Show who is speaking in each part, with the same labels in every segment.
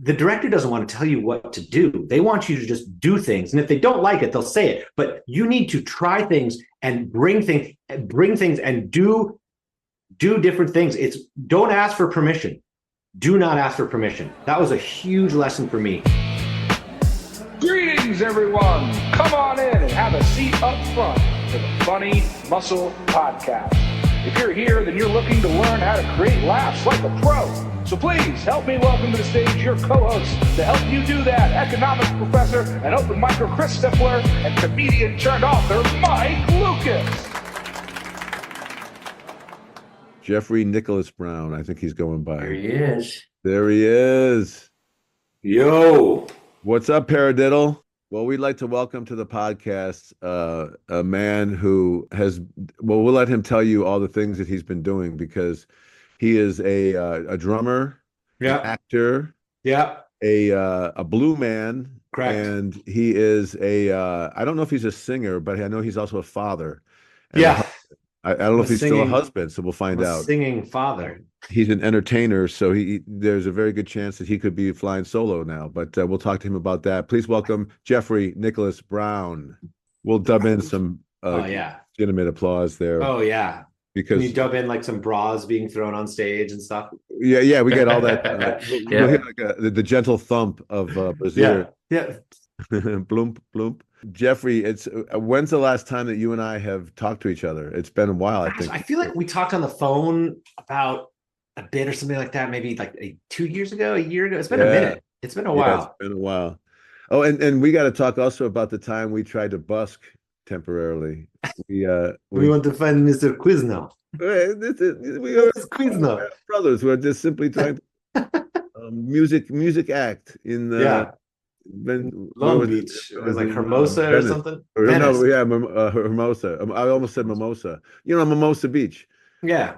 Speaker 1: the director doesn't want to tell you what to do. They want you to just do things. And if they don't like it, they'll say it. But you need to try things and bring things and do different things. It's don't ask for permission. Do not ask for permission. That was a huge lesson for me.
Speaker 2: Greetings, everyone. Come on in and have a seat up front for the Funny Muscle Podcast. If you're here, then you're looking to learn how to create laughs like a pro. So please help me welcome to the stage your co-host to help you do that, economics professor and open micer Chris Stifler and comedian turned author Mike Lucas.
Speaker 3: Jeffrey Nicholas Brown, I think he's going by.
Speaker 1: There he is.
Speaker 3: There he is.
Speaker 1: Yo.
Speaker 3: What's up, Paradiddle? Well, we'd like to welcome to the podcast a man who has, well, we'll let him tell you all the things that he's been doing because he is a drummer, an actor, a blue man.
Speaker 1: Correct.
Speaker 3: And he is I don't know if he's a singer, but I know he's also a father.
Speaker 1: And
Speaker 3: I don't know if he's still a husband, so we'll find out.
Speaker 1: Singing father.
Speaker 3: He's an entertainer, so there's a very good chance that he could be flying solo now, but we'll talk to him about that. Please welcome Jeffrey Nicholas Brown. We'll dub in some legitimate applause there.
Speaker 1: Oh, yeah.
Speaker 3: Because
Speaker 1: can you dub in like some bras being thrown on stage and stuff?
Speaker 3: Yeah, we get all that. We'll hear like the gentle thump of Brazil.
Speaker 1: Yeah.
Speaker 3: Bloomp, bloomp. Jeffrey, when's the last time that you and I have talked to each other? It's been a while, I think.
Speaker 1: I feel like we talked on the phone about a bit or something like that, maybe like 2 years ago, a year ago. It's been a minute. It's been a while.
Speaker 3: It's been a while. Oh, and we got to talk also about the time we tried to busk temporarily. We
Speaker 1: want to find Mr. Quizno.
Speaker 3: We are Quizno brothers who are just simply trying to music act in
Speaker 1: Long Beach. It was like Hermosa or something.
Speaker 3: Hermosa. I almost said Mimosa. Mimosa Beach.
Speaker 1: Yeah.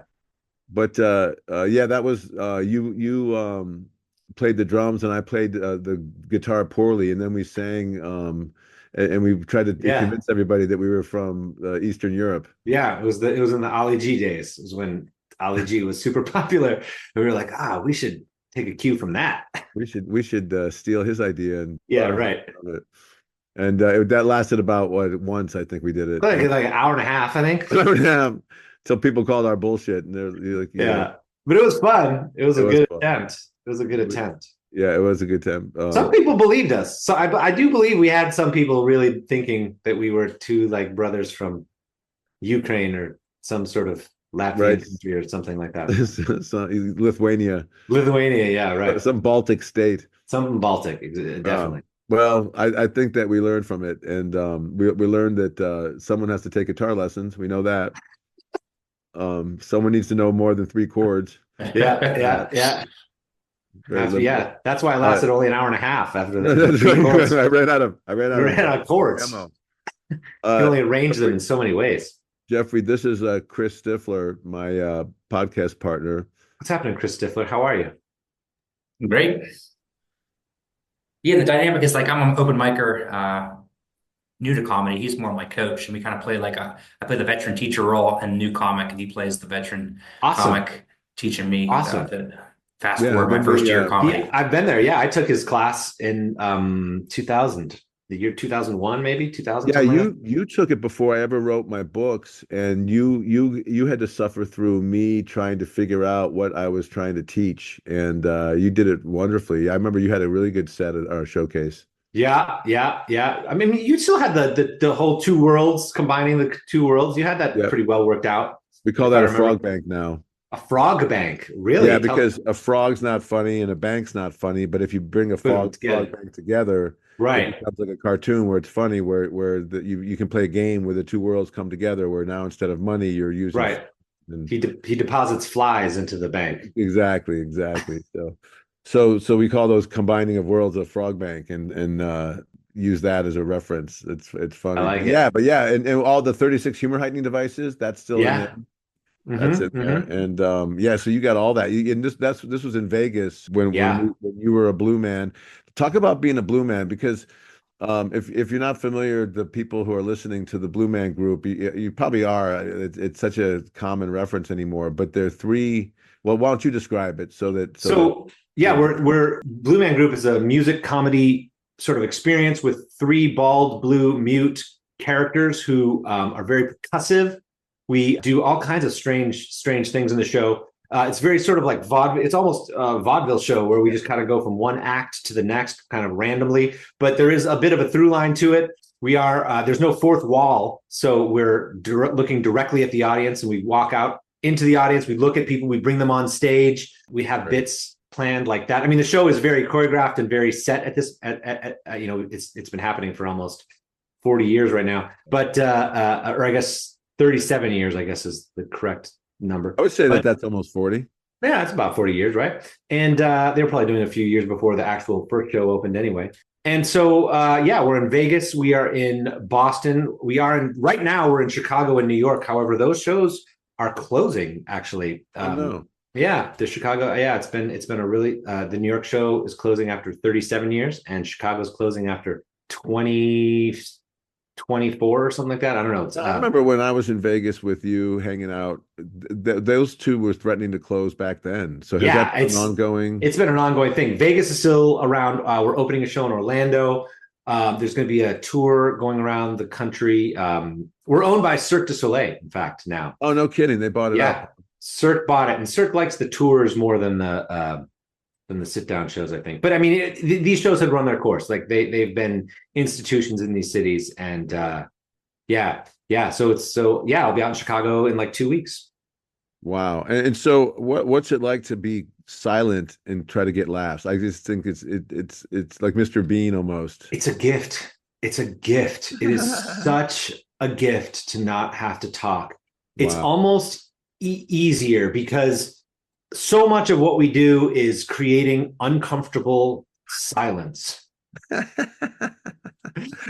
Speaker 3: But that was you played the drums and I played the guitar poorly, and then we sang and we tried to convince everybody that we were from Eastern Europe.
Speaker 1: Yeah, it was in the Ali G days. It was when Ali G was super popular, and we were like, we should take a cue from that. We
Speaker 3: should steal his idea and
Speaker 1: right.
Speaker 3: And that lasted about once I think we did it
Speaker 1: like an hour and a half, I think.
Speaker 3: An hour and a half till people called our bullshit, and they're like,
Speaker 1: but it was fun. It was a good attempt. It was a good attempt.
Speaker 3: Yeah, it was a good attempt.
Speaker 1: Some people believed us, so I do believe we had some people really thinking that we were two like brothers from Ukraine or some sort of Latvian country or something like that.
Speaker 3: Lithuania,
Speaker 1: yeah, right.
Speaker 3: Some Baltic state.
Speaker 1: Something Baltic, definitely.
Speaker 3: Well, I think that we learned from it, and we learned that someone has to take guitar lessons. We know that. Someone needs to know more than 3 chords.
Speaker 1: Yeah. That's why I lasted only an hour and a half after the 3 chords.
Speaker 3: I ran out of
Speaker 1: chords. You can only arrange them in so many ways.
Speaker 3: Jeffrey, this is Chris Stifler, my podcast partner.
Speaker 1: What's happening, Chris Stifler? How are you?
Speaker 4: Great. Yeah, the dynamic is like I'm an open micer, new to comedy. He's more my coach, and we kind of play I play the veteran teacher role and new comic, and he plays the veteran comic, teaching me the fast forward my first year of comedy.
Speaker 1: I've been there. Yeah, I took his class in 2000. The year 2001, maybe 2000.
Speaker 3: Yeah, you took it before I ever wrote my books, and you had to suffer through me trying to figure out what I was trying to teach, and you did it wonderfully. I remember you had a really good set at our showcase.
Speaker 1: Yeah. I mean, you still had the whole 2 worlds, combining the 2 worlds. You had that pretty well worked out.
Speaker 3: We call that a frog bank now.
Speaker 1: A frog bank, really?
Speaker 3: Yeah, because a frog's not funny and a bank's not funny, but if you bring a frog bank together.
Speaker 1: Right,
Speaker 3: it becomes like a cartoon where it's funny, where you can play a game where the 2 worlds come together. Where now instead of money, you're using
Speaker 1: he deposits flies into the bank.
Speaker 3: Exactly. So we call those combining of worlds a frog bank, and use that as a reference. It's funny.
Speaker 1: I like it.
Speaker 3: But and all the 36 humor heightening devices, that's still in there. That's in there. And so you got all that. And this was in Vegas when you were a blue man. Talk about being a blue man, because if you're not familiar, the people who are listening to the Blue Man Group, you probably are. It's such a common reference anymore. But there are 3. Well, why don't you describe it so
Speaker 1: Yeah, we're Blue Man Group is a music comedy sort of experience with 3 bald blue mute characters who are very percussive. We do all kinds of strange things in the show. It's very sort of like vaudeville. It's almost a vaudeville show where we just kind of go from one act to the next kind of randomly, but there is a bit of a through line to it. We are there's no fourth wall, so we're looking directly at the audience, and we walk out into the audience. We look at people, we bring them on stage. We have bits planned like that. I mean, the show is very choreographed and very set at this. You know, it's been happening for almost 40 years right now, but or I guess 37 years, I guess is the correct number.
Speaker 3: I would say that's almost 40.
Speaker 1: Yeah, it's about 40 years, right? And they were probably doing a few years before the actual first show opened anyway. And so, yeah, we're in Vegas. We are in Boston. Right now, we're in Chicago and New York. However, those shows are closing, actually.
Speaker 3: No.
Speaker 1: Yeah, the Chicago. Yeah, it's been a really. The New York show is closing after 37 years, and Chicago's closing after 24 or something like that. I don't know.
Speaker 3: I remember when I was in Vegas with you hanging out, those two were threatening to close back then. So has that been ongoing?
Speaker 1: It's been an ongoing thing. Vegas is still around. We're opening a show in Orlando. There's going to be a tour going around the country. We're owned by Cirque du Soleil, in fact, now.
Speaker 3: Oh, no kidding. They bought it up.
Speaker 1: Cirque bought it, and Cirque likes the tours more than the sit-down shows, I think. But I mean, these shows had run their course. Like they've been institutions in these cities, and yeah. So I'll be out in Chicago in like 2 weeks.
Speaker 3: Wow. And so what's it like to be silent and try to get laughs? I just think it's like Mr. Bean almost.
Speaker 1: It's a gift. It's a gift. It is such a gift to not have to talk. It's almost easier because so much of what we do is creating uncomfortable silence.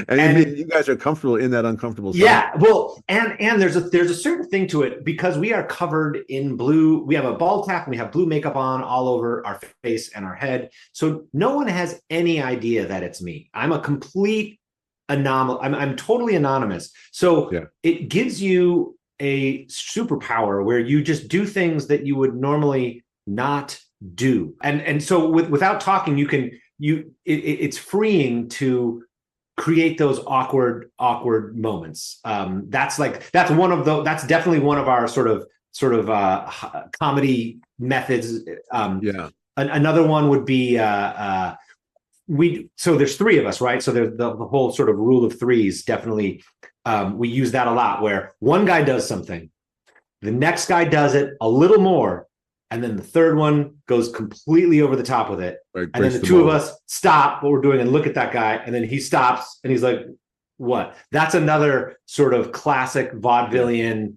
Speaker 3: and you guys are comfortable in that uncomfortable silence.
Speaker 1: Yeah, well, and there's a certain thing to it because we are covered in blue. We have a bald cap and we have blue makeup on all over our face and our head. So no one has any idea that it's me. I'm a complete anomaly. I'm totally anonymous. So it gives you a superpower where you just do things that you would normally not do. And so without talking, it's freeing to create those awkward moments. That's definitely one of our sort of comedy methods. Another one would be so there's 3 of us, right? So there's the whole sort of rule of threes. Definitely, we use that a lot, where one guy does something, the next guy does it a little more, and then the third one goes completely over the top with it. Right, and then the 2 of us stop what we're doing and look at that guy, and then he stops and he's like, what? That's another sort of classic vaudevillian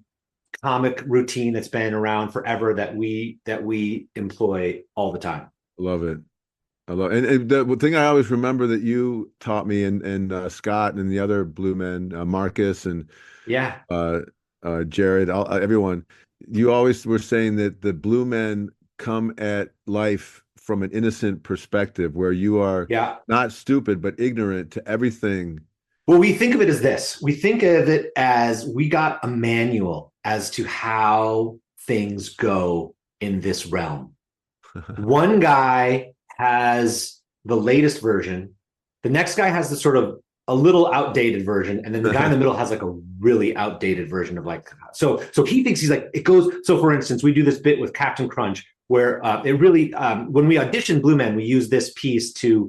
Speaker 1: comic routine that's been around forever that we employ all the time.
Speaker 3: Love it. I love it. And the thing I always remember that you taught me, and Scott and the other Blue Men, Marcus and Jared, everyone, you always were saying that the Blue Men come at life from an innocent perspective, where you are not stupid but ignorant to everything.
Speaker 1: Well, we think of it as this. We think of it as we got a manual as to how things go in this realm. One guy has the latest version. The next guy has the sort of a little outdated version, and then the guy in the middle has like a really outdated version of like. So he thinks he's like it goes. So for instance, we do this bit with Captain Crunch where it really when we audition Blue Men, we use this piece to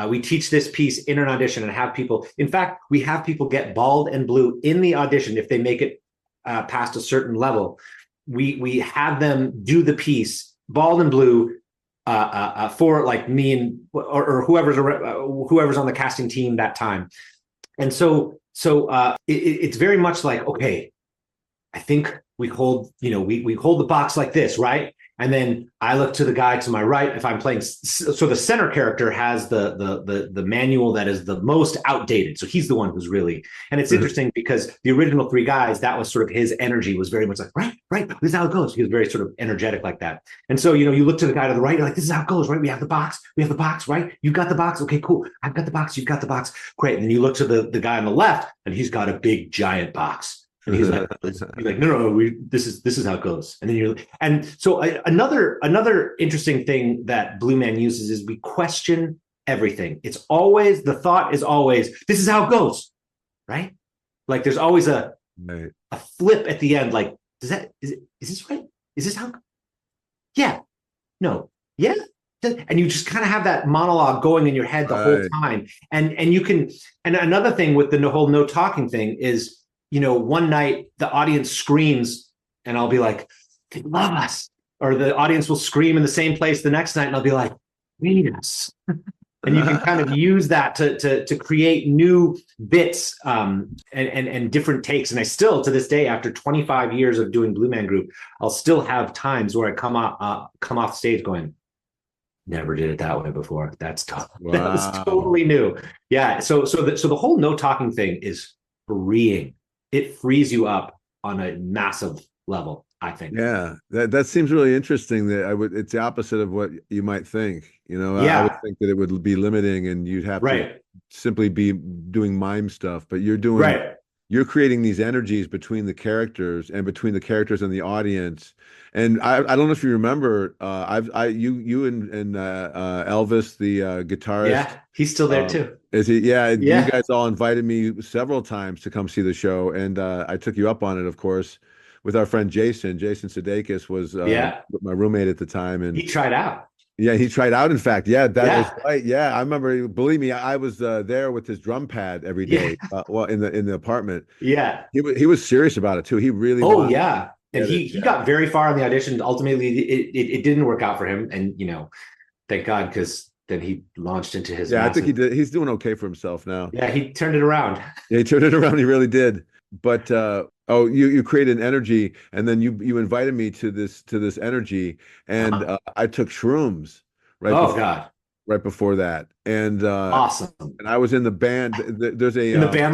Speaker 1: we teach this piece in an audition and have people. In fact, we have people get bald and blue in the audition if they make it past a certain level. We have them do the piece bald and blue. For like me and or whoever's on the casting team that time, and so it's very much like, okay, I think we hold the box like this, right? And then I look to the guy to my right if I'm playing. So the center character has the manual that is the most outdated. So he's the one who's really, and it's interesting because the original 3 guys, that was sort of his energy was very much like, right, this is how it goes. He was very sort of energetic like that. And so, you look to the guy to the right, you're like, this is how it goes, right? We have the box, right? You've got the box. Okay, cool. I've got the box. You've got the box. Great. And then you look to the guy on the left and he's got a big giant box. And he's like, no, this is how it goes. And then and so another interesting thing that Blue Man uses is we question everything. It's always, the thought is always, this is how it goes, right? Like there's always a flip at the end. Like, is this right? Is this how? Yeah, no, yeah. And you just kind of have that monologue going in your head the whole time. And you can, and another thing with the whole no talking thing is, one night the audience screams and I'll be like, they love us. Or the audience will scream in the same place the next night and I'll be like, read us. And you can kind of use that to create new bits and different takes. And I still, to this day, after 25 years of doing Blue Man Group, I'll still have times where I come off stage going, never did it that way before. That was totally new. Yeah. So the whole no talking thing is freeing. It frees you up on a massive level, I think.
Speaker 3: Yeah, that seems really interesting. It's the opposite of what you might think. I would think that it would be limiting and you'd have to simply be doing mime stuff, but you're creating these energies between the characters and between the characters and the audience. And I don't know if you remember, you and Elvis, the guitarist.
Speaker 1: Yeah, he's still there too.
Speaker 3: Is he? Yeah, you guys all invited me several times to come see the show, and I took you up on it, of course, with our friend Jason. Jason Sudeikis was my roommate at the time, and
Speaker 1: he tried out.
Speaker 3: Yeah, he tried out. In fact, that was right. Yeah, I remember. Believe me, I was there with his drum pad every day. In the apartment. Yeah, he was serious about it too. He really.
Speaker 1: Oh yeah, and he got very far in the audition. Ultimately, it didn't work out for him, and thank God, because then he launched into his.
Speaker 3: Yeah, I think he did. He's doing okay for himself now.
Speaker 1: Yeah, he turned it around.
Speaker 3: Yeah, he turned it around. He really did. But you created an energy, and then you invited me to this energy, and I took shrooms right before that, and
Speaker 1: awesome.
Speaker 3: And I was in the band. There's
Speaker 1: in the band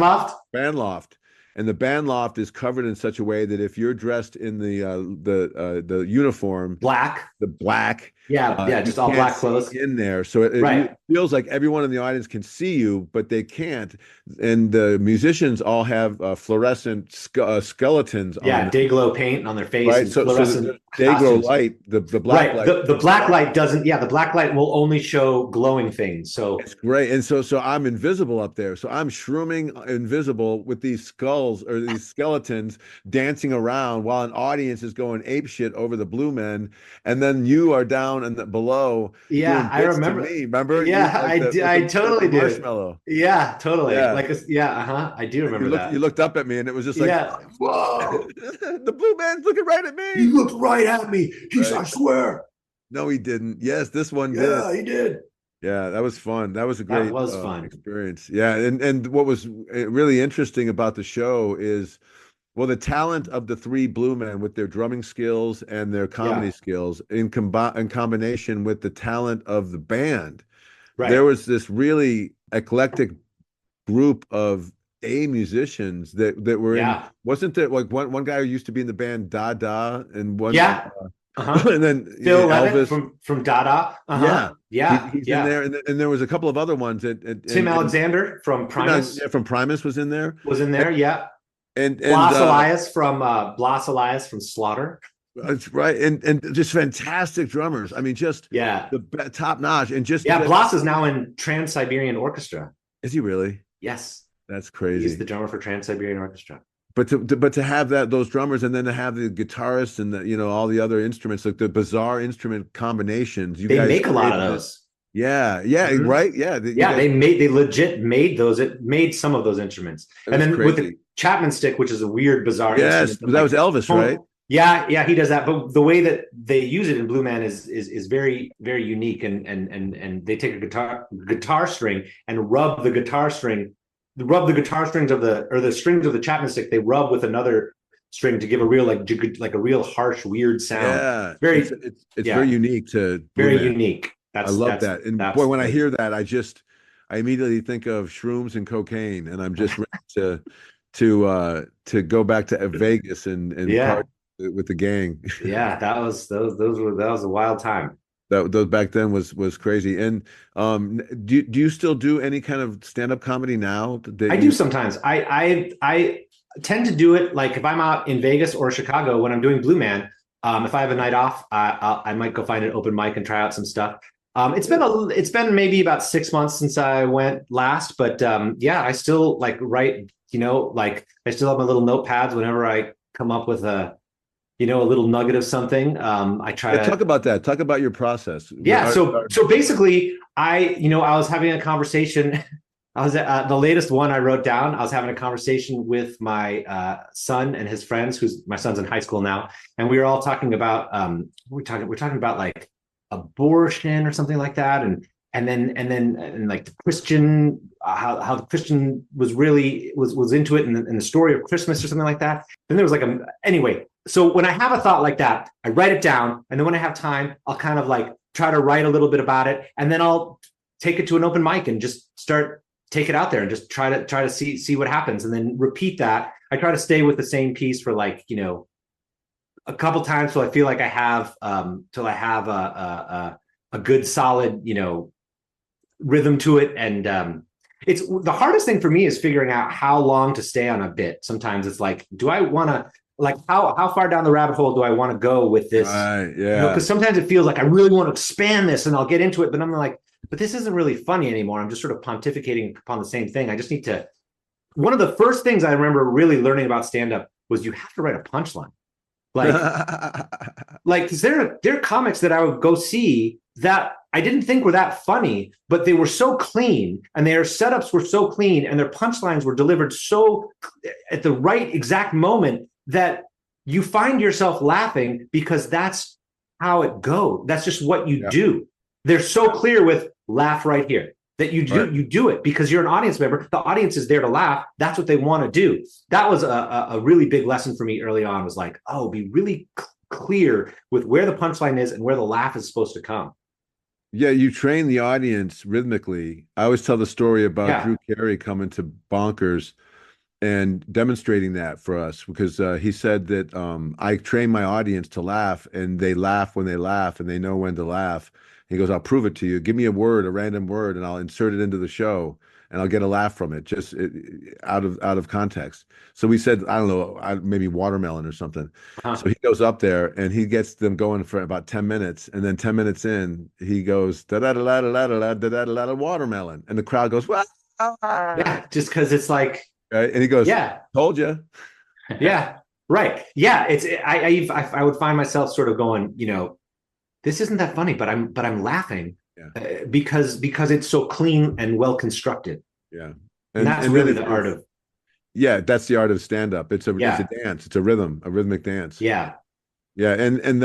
Speaker 1: loft.
Speaker 3: And the band loft is covered in such a way that if you're dressed in the uniform, the black,
Speaker 1: just all black clothes
Speaker 3: in there, so it feels like everyone in the audience can see you, but they can't. And the musicians all have fluorescent skeletons.
Speaker 1: Day glow paint on their face.
Speaker 3: Right, so the day glow light, the black light.
Speaker 1: The black light doesn't. Yeah, the black light will only show glowing things. So
Speaker 3: it's great. And so I'm invisible up there. So I'm shrooming invisible with these skulls or these skeletons dancing around while an audience is going apeshit over the Blue Men, and then you are down and below.
Speaker 1: Yeah, I remember.
Speaker 3: Remember?
Speaker 1: Yeah, I totally did.
Speaker 3: Marshmallow.
Speaker 1: Yeah, totally. Yeah. I do remember that.
Speaker 3: You looked up at me, and it was just like, whoa, the Blue Man's looking right at me.
Speaker 1: He looked right at me. I swear.
Speaker 3: No, he didn't. Yes, this one did.
Speaker 1: Yeah, he did.
Speaker 3: Yeah, that was fun. That was a great
Speaker 1: fun
Speaker 3: experience. Yeah, and what was really interesting about the show is, well, the talent of the three Blue Men with their drumming skills and their comedy skills in combination with the talent of the band. Right. There was this really eclectic group of musicians that were in. Wasn't there like one guy who used to be in the band Dada and one and then
Speaker 1: Phil Elvis from Dada.
Speaker 3: He's in there, and there was a couple of other ones.
Speaker 1: Tim Alexander from Primus.
Speaker 3: From Primus was in there.
Speaker 1: And Blas Elias from Slaughter.
Speaker 3: That's right, and just fantastic drummers. I mean, just the top notch, and just
Speaker 1: Blas is now in Trans-Siberian Orchestra.
Speaker 3: Is he really?
Speaker 1: Yes,
Speaker 3: that's crazy.
Speaker 1: He's the drummer for Trans-Siberian Orchestra.
Speaker 3: But to have those drummers, and then to have the guitarists and all the other instruments, like the bizarre instrument combinations,
Speaker 1: they make a lot of those.
Speaker 3: Yeah, right. Yeah,
Speaker 1: they legit made those. It made some of those instruments, and then with the Chapman stick, which is a weird, bizarre.
Speaker 3: Yes, that was Elvis, right?
Speaker 1: Yeah, he does that. But the way that they use it in Blue Man is very, very unique, and they take a guitar string and rub the guitar strings of the strings of the Chapman stick. They rub with another string to give a real like a real harsh, weird sound.
Speaker 3: Yeah, it's very unique to
Speaker 1: very unique.
Speaker 3: I love that. And boy, when I hear that, I immediately think of shrooms and cocaine, and I'm just ready to go back to Vegas and party with the gang.
Speaker 1: Yeah, that was a wild time.
Speaker 3: Those back then was crazy. And do you still do any kind of stand-up comedy now?
Speaker 1: I do sometimes. tend to do it like if I'm out in Vegas or Chicago when I'm doing Blue Man. If I have a night off, I might go find an open mic and try out some stuff. It's been maybe about 6 months since I went last, but yeah, I still like write. Like I still have my little notepads whenever I come up with a little nugget of something. I try to
Speaker 3: talk about that. Talk about your process.
Speaker 1: Yeah. So basically, I was having a conversation. I was at the latest one I wrote down. I was having a conversation with my son and his friends, who's my son's in high school now, and we were all talking about we're talking about like abortion or something like that, and like the Christian how the Christian was into it and the story of Christmas or something like that. Then there was like anyway. So when I have a thought like that, I write it down, and then when I have time, I'll kind of like try to write a little bit about it, and then I'll take it to an open mic and just take it out there and just try to see what happens, and then repeat that. I try to stay with the same piece for like a couple times till I feel like I have a good solid rhythm to it, and it's the hardest thing for me is figuring out how long to stay on a bit. Sometimes it's like, do I want to like how far down the rabbit hole do I want to go with this?
Speaker 3: Right, yeah.
Speaker 1: Because sometimes it feels like I really want to expand this and I'll get into it, but I'm like, but this isn't really funny anymore. I'm just sort of pontificating upon the same thing. I just need to. One of the first things I remember really learning about stand-up was you have to write a punchline. Like, because there are comics that I would go see that I didn't think were that funny, but they were so clean and their setups were so clean and their punchlines were delivered so at the right exact moment that you find yourself laughing because that's how it goes. That's just what you do. They're so clear with laugh right here that you do it because you're an audience member. The audience is there to laugh. That's what they want to do. That was a really big lesson for me early on, was like, oh, be really clear with where the punchline is and where the laugh is supposed to come.
Speaker 3: Yeah, you train the audience rhythmically. I always tell the story about Drew Carey coming to Bonkers and demonstrating that for us, because he said that I train my audience to laugh, and they laugh when they laugh, and they know when to laugh. He goes, I'll prove it to you. Give me a word, a random word, and I'll insert it into the show, and I'll get a laugh from it, just out of context. So we said, I don't know, maybe watermelon or something. So he goes up there and he gets them going for about 10 minutes. And then 10 minutes in, he goes, da-da-da-da-da-da-da-da-da-da, watermelon. And the crowd goes, wow.
Speaker 1: Yeah, just because it's like.
Speaker 3: Right? And he goes,
Speaker 1: yeah,
Speaker 3: told you.
Speaker 1: Yeah, right. Yeah, I would find myself sort of going, this isn't that funny, but I'm laughing because it's so clean and well constructed.
Speaker 3: Yeah,
Speaker 1: and that's really the art of.
Speaker 3: Yeah, that's the art of stand-up. It's a dance. It's a rhythmic dance.
Speaker 1: Yeah,
Speaker 3: yeah, and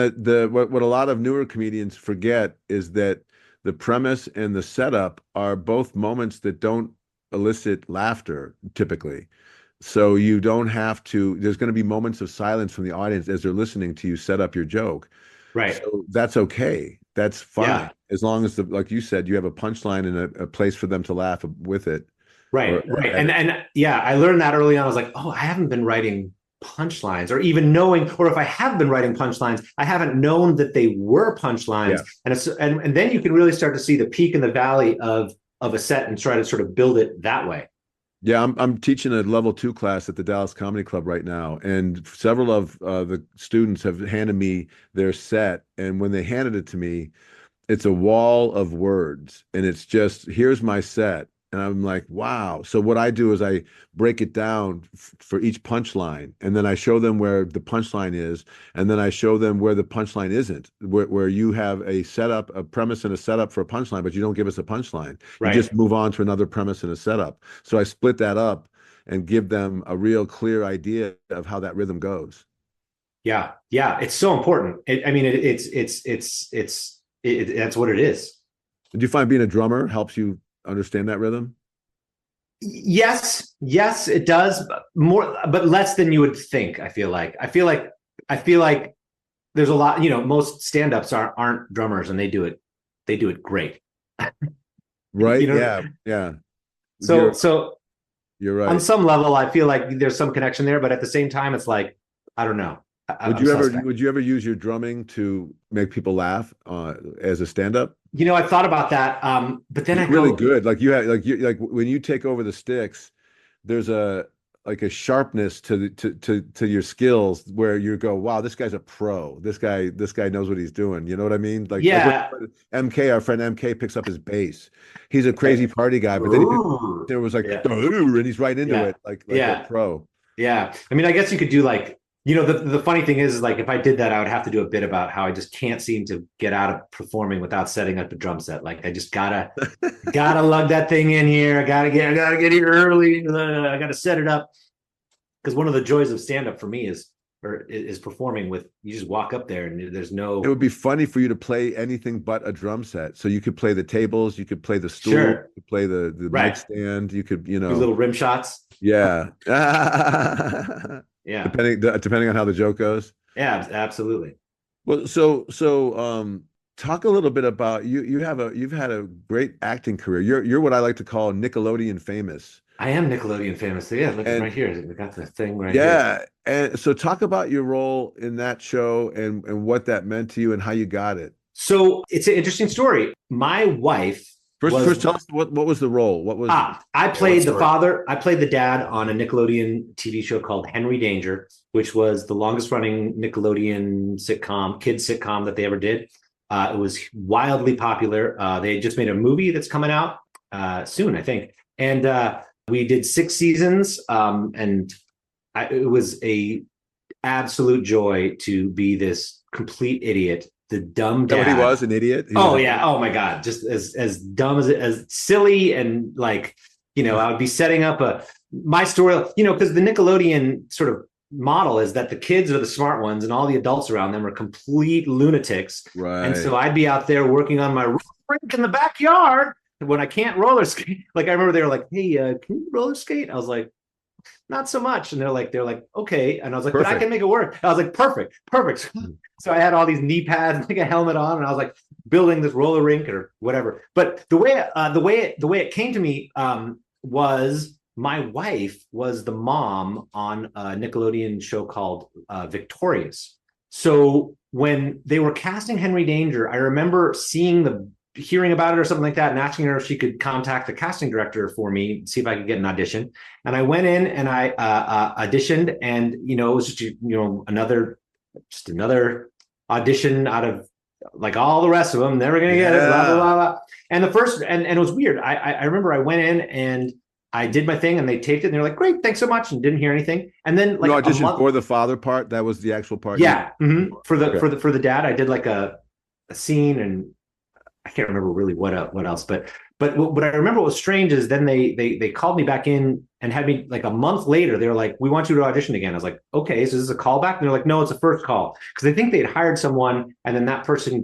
Speaker 3: what a lot of newer comedians forget is that the premise and the setup are both moments that don't elicit laughter typically. So you don't have to. There's going to be moments of silence from the audience as they're listening to you set up your joke.
Speaker 1: Right.
Speaker 3: So that's okay. That's fine. As long as, like you said, you have a punchline and a place for them to laugh with it.
Speaker 1: Right. Right. And yeah, I learned that early on. I was like, oh, I haven't been writing punchlines, or even knowing, or if I have been writing punchlines, I haven't known that they were punchlines. Yeah. And then you can really start to see the peak and the valley of a set and try to sort of build it that way.
Speaker 3: Yeah, I'm teaching a level 2 class at the Dallas Comedy Club right now, and several of the students have handed me their set, and when they handed it to me, it's a wall of words, and it's just, here's my set, and I'm like, wow. So what I do is I break it down for each punchline, and then I show them where the punchline is, and then I show them where the punchline isn't, where you have a setup, a premise and a setup for a punchline, but you don't give us a punchline. Right. You just move on to another premise and a setup. So I split that up and give them a real clear idea of how that rhythm goes.
Speaker 1: Yeah. Yeah. It's so important. That's what it is.
Speaker 3: Do you find being a drummer helps you understand that rhythm?
Speaker 1: Yes, it does. But less than you would think. I feel like there's a lot. Most stand-ups aren't drummers, and they do it great.
Speaker 3: Right? Yeah.
Speaker 1: So
Speaker 3: you're right.
Speaker 1: On some level, I feel like there's some connection there, but at the same time, it's like, I don't know.
Speaker 3: Would you ever use your drumming to make people laugh as a stand-up?
Speaker 1: I thought about that, but then
Speaker 3: it's really good. Like when you take over the sticks, there's a like a sharpness to your skills where you go, wow, this guy's a pro. This guy knows what he's doing. You know what I mean? Like MK, our friend MK picks up his bass. He's a crazy party guy, but then there was like, and he's right into it, like a pro.
Speaker 1: Yeah. I mean, I guess you could do like, the funny thing is like, if I did that, I would have to do a bit about how I just can't seem to get out of performing without setting up a drum set. Like I just gotta lug that thing in here. I gotta get here early. I gotta set it up. Because one of the joys of stand-up for me is performing with, you just walk up there and there's no.
Speaker 3: It would be funny for you to play anything but a drum set. So you could play the tables, you could play the stool, you could play the mic stand, you could,
Speaker 1: do little rim shots.
Speaker 3: Yeah.
Speaker 1: Yeah.
Speaker 3: Depending on how the joke goes.
Speaker 1: Yeah, absolutely.
Speaker 3: Well, so talk a little bit about you've had a great acting career. You're what I like to call Nickelodeon famous.
Speaker 1: I am Nickelodeon famous. So yeah, look right here. We got the thing right here.
Speaker 3: Yeah. And so talk about your role in that show and what that meant to you and how you got it.
Speaker 1: So it's an interesting story. My wife
Speaker 3: First tell us what was the role? What was
Speaker 1: I played the father. I played the dad on a Nickelodeon TV show called Henry Danger, which was the longest running Nickelodeon kids sitcom that they ever did. It was wildly popular. They just made a movie that's coming out soon, I think. And we did 6 seasons. It was a absolute joy to be this complete idiot. The dumb dad.
Speaker 3: He was an idiot.
Speaker 1: Oh my God. Just as dumb as silly. And like, I would be setting up my story, because the Nickelodeon sort of model is that the kids are the smart ones and all the adults around them are complete lunatics.
Speaker 3: Right.
Speaker 1: And so I'd be out there working on my rink in the backyard when I can't roller skate. Like I remember they were like, hey, can you roller skate? I was like, not so much. And they're like, okay. And I was like, perfect. But I can make it work. I was like, perfect. So I had all these knee pads, like a helmet on, and I was like building this roller rink or whatever. But the way it came to me was my wife was the mom on a Nickelodeon show called Victorious. So when they were casting Henry Danger, I remember hearing about it or something like that and asking her if she could contact the casting director for me, see if I could get an audition. And I went in and I auditioned, and it was just another audition out of like all the rest of them. Never gonna get it, blah blah blah blah. And the first and it was weird. I remember I went in and I did my thing and they taped it and they're like, great, thanks so much, and didn't hear anything. And then like
Speaker 3: you auditioned for the father part. That was the actual part.
Speaker 1: Yeah. Mm-hmm. For the dad, I did like a scene, and I can't remember really what else, but what I remember was strange is then they called me back in and had me like a month later. They were like, we want you to audition again. I was like, okay, so this is a callback? And they're like, no, it's a first call, because I think they'd hired someone and then that person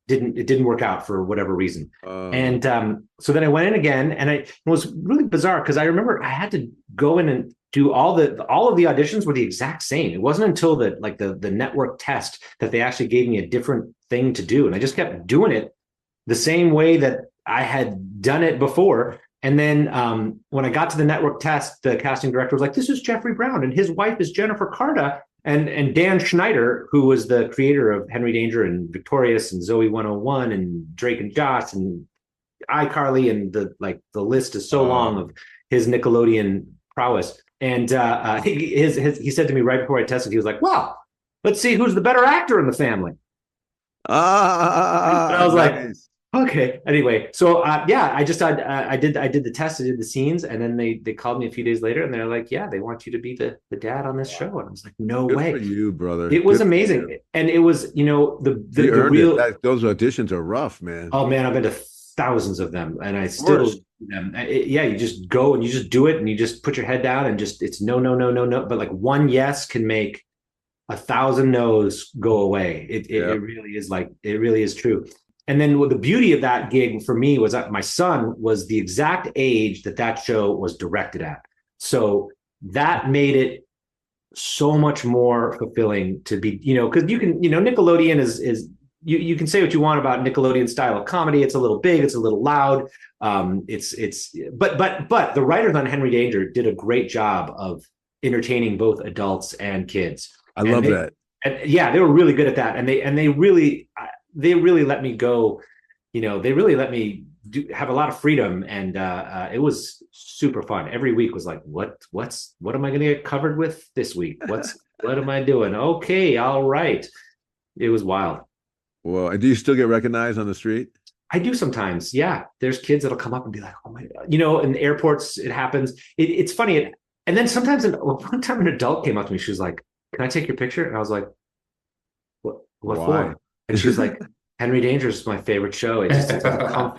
Speaker 1: didn't work out for whatever reason. And so then I went in again, and it was really bizarre because I remember I had to go in and do all of the auditions were the exact same. It wasn't until the network test that they actually gave me a different thing to do, and I just kept doing it the same way that I had done it before. And then when I got to the network test, the casting director was like, this is Jeffrey Brown, and his wife is Jennifer Carta. And Dan Schneider, who was the creator of Henry Danger and Victorious and Zoe 101 and Drake and Josh and iCarly, and the list is so long of his Nickelodeon prowess. And he said to me right before I tested, he was like, well, let's see who's the better actor in the family. And I was like, okay. Anyway, so I did the test, I did the scenes, and then they called me a few days later, and they're like, yeah, they want you to be the dad on this show. And I was like, no way.
Speaker 3: Good for you, brother.
Speaker 1: It was amazing, and it was the real.
Speaker 3: Those auditions are rough, man.
Speaker 1: Oh man, I've been to thousands of them, and I still do them. You just go and you just do it, and you just put your head down, and just it's no, but like one yes can make 1,000 no's go away. It really is it really is true. And then the beauty of that gig for me was that my son was the exact age that show was directed at. So that made it so much more fulfilling to be, because you can, Nickelodeon is you can say what you want about Nickelodeon style of comedy. It's a little big, it's a little loud. But the writers on Henry Danger did a great job of entertaining both adults and kids.
Speaker 3: I love that.
Speaker 1: And yeah, they were really good at that. And they really let me go, they really let me have a lot of freedom, and it was super fun. Every week was like, what am I going to get covered with this week? What am I doing? Okay, all right. It was wild.
Speaker 3: Well, and do you still get recognized on the street?
Speaker 1: I do sometimes. Yeah. There's kids that'll come up and be like, oh my God. In the airports, it happens. It's funny. And then sometimes one time an adult came up to me. She was like, can I take your picture? And I was like, what
Speaker 3: Why?
Speaker 1: for? And she was like, Henry Danger is my favorite show.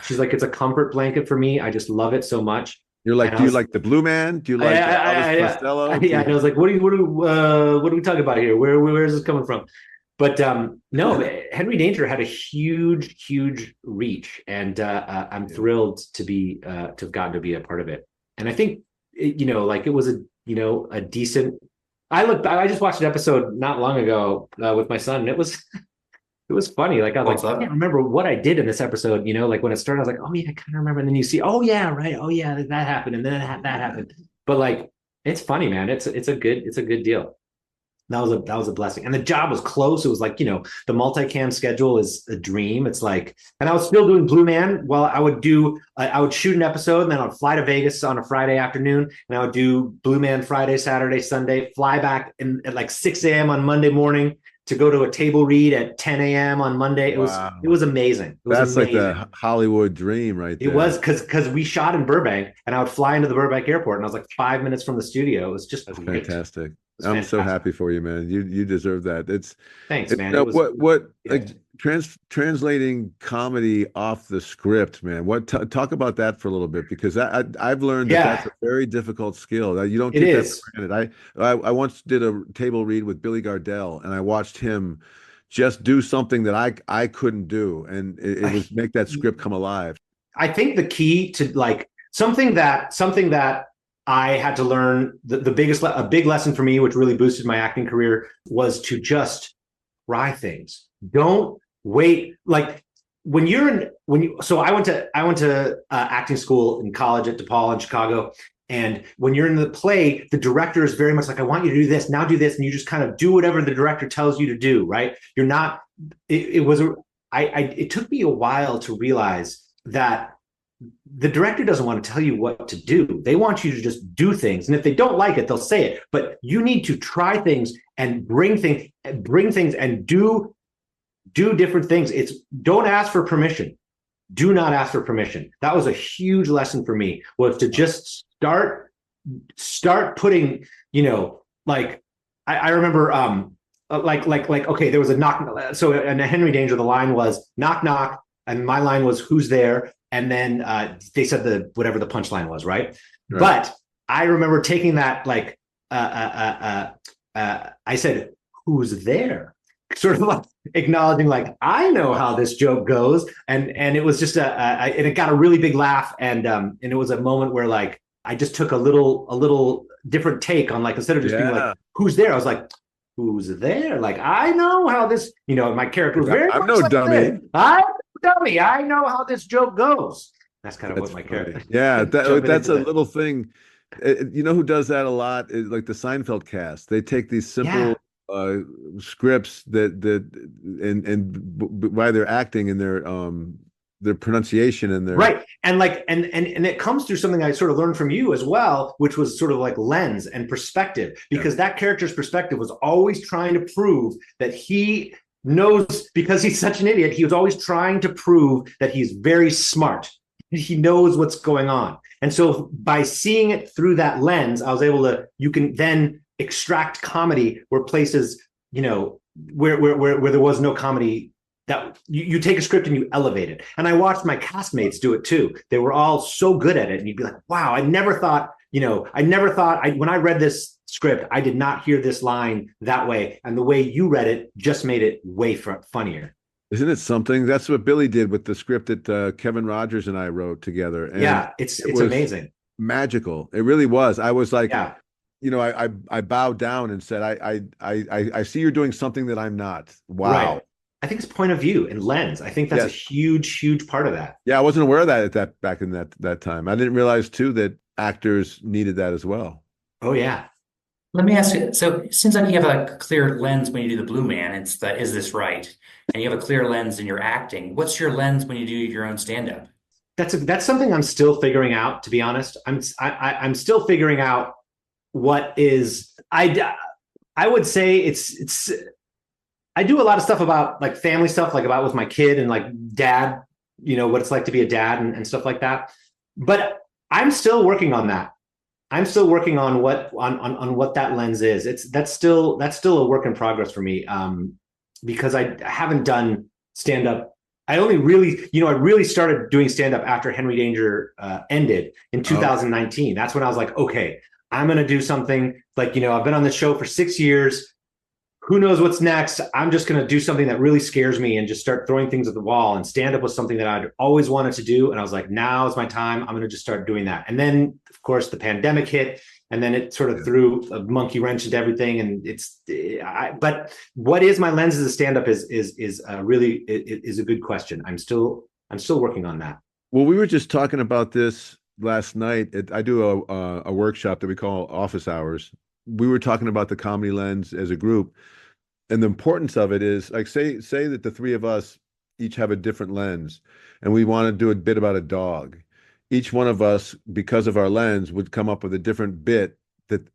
Speaker 1: She's like, it's a comfort blanket for me. I just love it so much.
Speaker 3: You're like, do you like the Blue Man? Do you like Elvis Costello?
Speaker 1: Yeah. And I was like, what are we talking about here? Where is this coming from? But no, Henry Danger had a huge reach, and I'm thrilled to have gotten to be a part of it. And I think it was a decent. I just watched an episode not long ago with my son, and it was funny. Like I was I can't remember what I did in this episode. Like when it started, I was like, oh yeah, I kind of remember. And then you see, oh yeah, right, oh yeah, that happened, and then that happened. But like, it's funny, man. It's a good deal. That was a blessing. And the job was close. It was like, the multicam schedule is a dream. It's like, and I was still doing Blue Man while I would shoot an episode, and then I'd fly to Vegas on a Friday afternoon, and I would do Blue Man Friday, Saturday, Sunday, fly back at like 6 a.m. on Monday morning to go to a table read at 10 a.m. on Monday. It was amazing.
Speaker 3: That's amazing. Like the Hollywood dream right there.
Speaker 1: It was because we shot in Burbank, and I would fly into the Burbank airport, and I was like 5 minutes from the studio. It was just
Speaker 3: fantastic. I'm so happy for you, man. You deserve that.
Speaker 1: Thanks, man.
Speaker 3: Translating comedy off the script, man. Talk about that for a little bit, because I've learned that's a very difficult skill. You don't take that for granted. I once did a table read with Billy Gardell, and I watched him just do something that I couldn't do, and it was make that script come alive.
Speaker 1: I think the key to like something that I had to learn, a big lesson for me, which really boosted my acting career, was to just try things. Don't wait. Like so I went to acting school in college at DePaul in Chicago. And when you're in the play, the director is very much like, I want you to do this, now do this. And you just kind of do whatever the director tells you to do. Right. You're not, it took me a while to realize that the director doesn't want to tell you what to do. They want you to just do things. And if they don't like it, they'll say it. But you need to try things and bring things and do different things. Don't ask for permission. Do not ask for permission. That was a huge lesson for me, was to just start putting, like I remember okay, there was a knock. So in Henry Danger, the line was knock, knock. And my line was, who's there? And then they said whatever the punchline was, right? But I remember taking that I said, who's there? Sort of like acknowledging, like, I know how this joke goes, and it was just and it got a really big laugh, and it was a moment where like I just took a little different take on, like, instead of just being like, who's there? I was like, who's there? Like, I know how this, my character was very
Speaker 3: I'm no like dummy.
Speaker 1: Dummy, I know how this joke goes. That's kind of what my character.
Speaker 3: Yeah, that's a little thing. You know who does that a lot is like the Seinfeld cast. They take these simple scripts and by their acting and their pronunciation and their
Speaker 1: right, and it comes through something I sort of learned from you as well, which was sort of like lens and perspective, because that character's perspective was always trying to prove that he knows, because he's such an idiot. He was always trying to prove that he's very smart. He knows what's going on. And so by seeing it through that lens, I was able to, you can then extract comedy where places, where there was no comedy, that you take a script and you elevate it. And I watched my castmates do it too. They were all so good at it. And you'd be like, wow, I never thought, when I read this script, I did not hear this line that way. And the way you read it just made it way funnier.
Speaker 3: Isn't it something? That's what Billy did with the script that Kevin Rogers and I wrote together. And
Speaker 1: it's amazing.
Speaker 3: Magical. It really was. I was like, I bowed down and said, I see you're doing something that I'm not. Wow. Right.
Speaker 1: I think it's point of view and lens. I think that's a huge part of that.
Speaker 3: Yeah, I wasn't aware of that back in that time. I didn't realize too that actors needed that as well.
Speaker 1: Oh yeah.
Speaker 4: Let me ask you, so it seems like you have a clear lens when you do the Blue Man. It's is this right? And you have a clear lens in your acting. What's your lens when you do your own stand-up?
Speaker 1: that's something I'm still figuring out, to be honest. I'm still figuring out what is I would say it's I do a lot of stuff about like family stuff, like about with my kid and like dad, what it's like to be a dad and stuff like that. But I'm still working on that. I'm still working on what that lens is. That's still a work in progress for me. Because I haven't done stand up. I really started doing stand up after Henry Danger ended in 2019. That's when I was like, okay, I'm going to do something like, I've been on the show for 6 years. Who knows what's next? I'm just going to do something that really scares me and just start throwing things at the wall. And stand up was something that I'd always wanted to do. And I was like, now is my time. I'm going to just start doing that. And then, of course, the pandemic hit, and then it sort of threw a monkey wrench into everything. And but what is my lens as a stand up is really a good question. I'm still working on that.
Speaker 3: Well, we were just talking about this last night. I do a workshop that we call Office Hours. We were talking about the comedy lens as a group, and the importance of it is like say that the three of us each have a different lens, and we want to do a bit about a dog. Each one of us, because of our lens, would come up with a different bit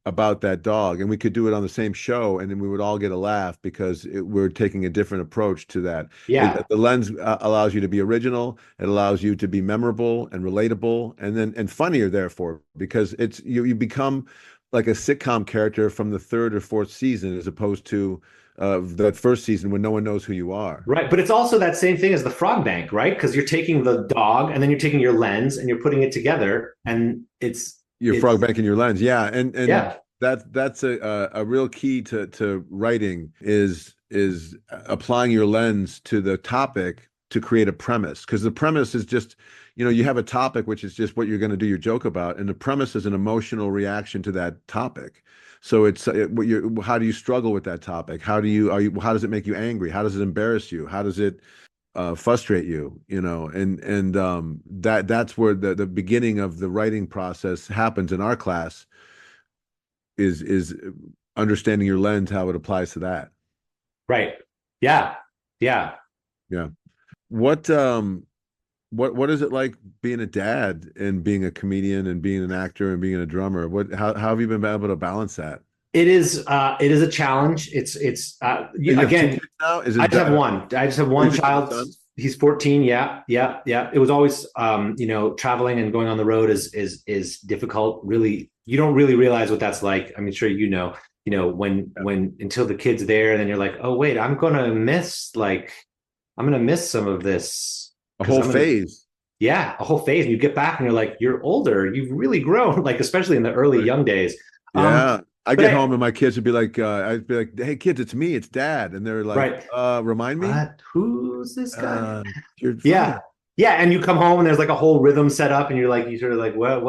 Speaker 3: about that dog, and we could do it on the same show, and then we would all get a laugh because we're taking a different approach to that.
Speaker 1: Yeah,
Speaker 3: the lens allows you to be original. It allows you to be memorable and relatable, and funnier, therefore, because it's you become like a sitcom character from the third or fourth season, as opposed to that first season when no one knows who you are.
Speaker 1: right. But it's also that same thing as the frog bank, right? Because you're taking the dog and then you're taking your lens and you're putting it together, and
Speaker 3: Your frog bank in your lens. Yeah. And
Speaker 1: yeah.
Speaker 3: that's a real key to writing is applying your lens to the topic to create a premise. Because the premise is just, you have a topic, which is just what you're going to do your joke about. And the premise is an emotional reaction to that topic. So how do you struggle with that topic? How does it make you angry? How does it embarrass you? How does it frustrate you? That's where the beginning of the writing process happens in our class, is understanding your lens, how it applies to that.
Speaker 1: Right. Yeah. Yeah.
Speaker 3: Yeah. What is it like being a dad and being a comedian and being an actor and being a drummer? How have you been able to balance that?
Speaker 1: It is a challenge. It's again,
Speaker 3: now?
Speaker 1: I just have one child. He's 14. Yeah. It was always traveling and going on the road is difficult. Really, you don't really realize what that's like. I mean, sure, when until the kid's there, and then you're like, oh wait, I'm gonna miss some of this.
Speaker 3: A whole phase.
Speaker 1: Yeah, a whole phase. And you get back and you're like, you're older. You've really grown, like especially in the early young days.
Speaker 3: Yeah. I get home and my kids would be like, I'd be like, hey kids, it's me, it's dad. And they're like, remind me?
Speaker 1: Who's this guy?
Speaker 3: Yeah.
Speaker 1: Yeah. And you come home and there's like a whole rhythm set up, and you're like, you sort of like, what,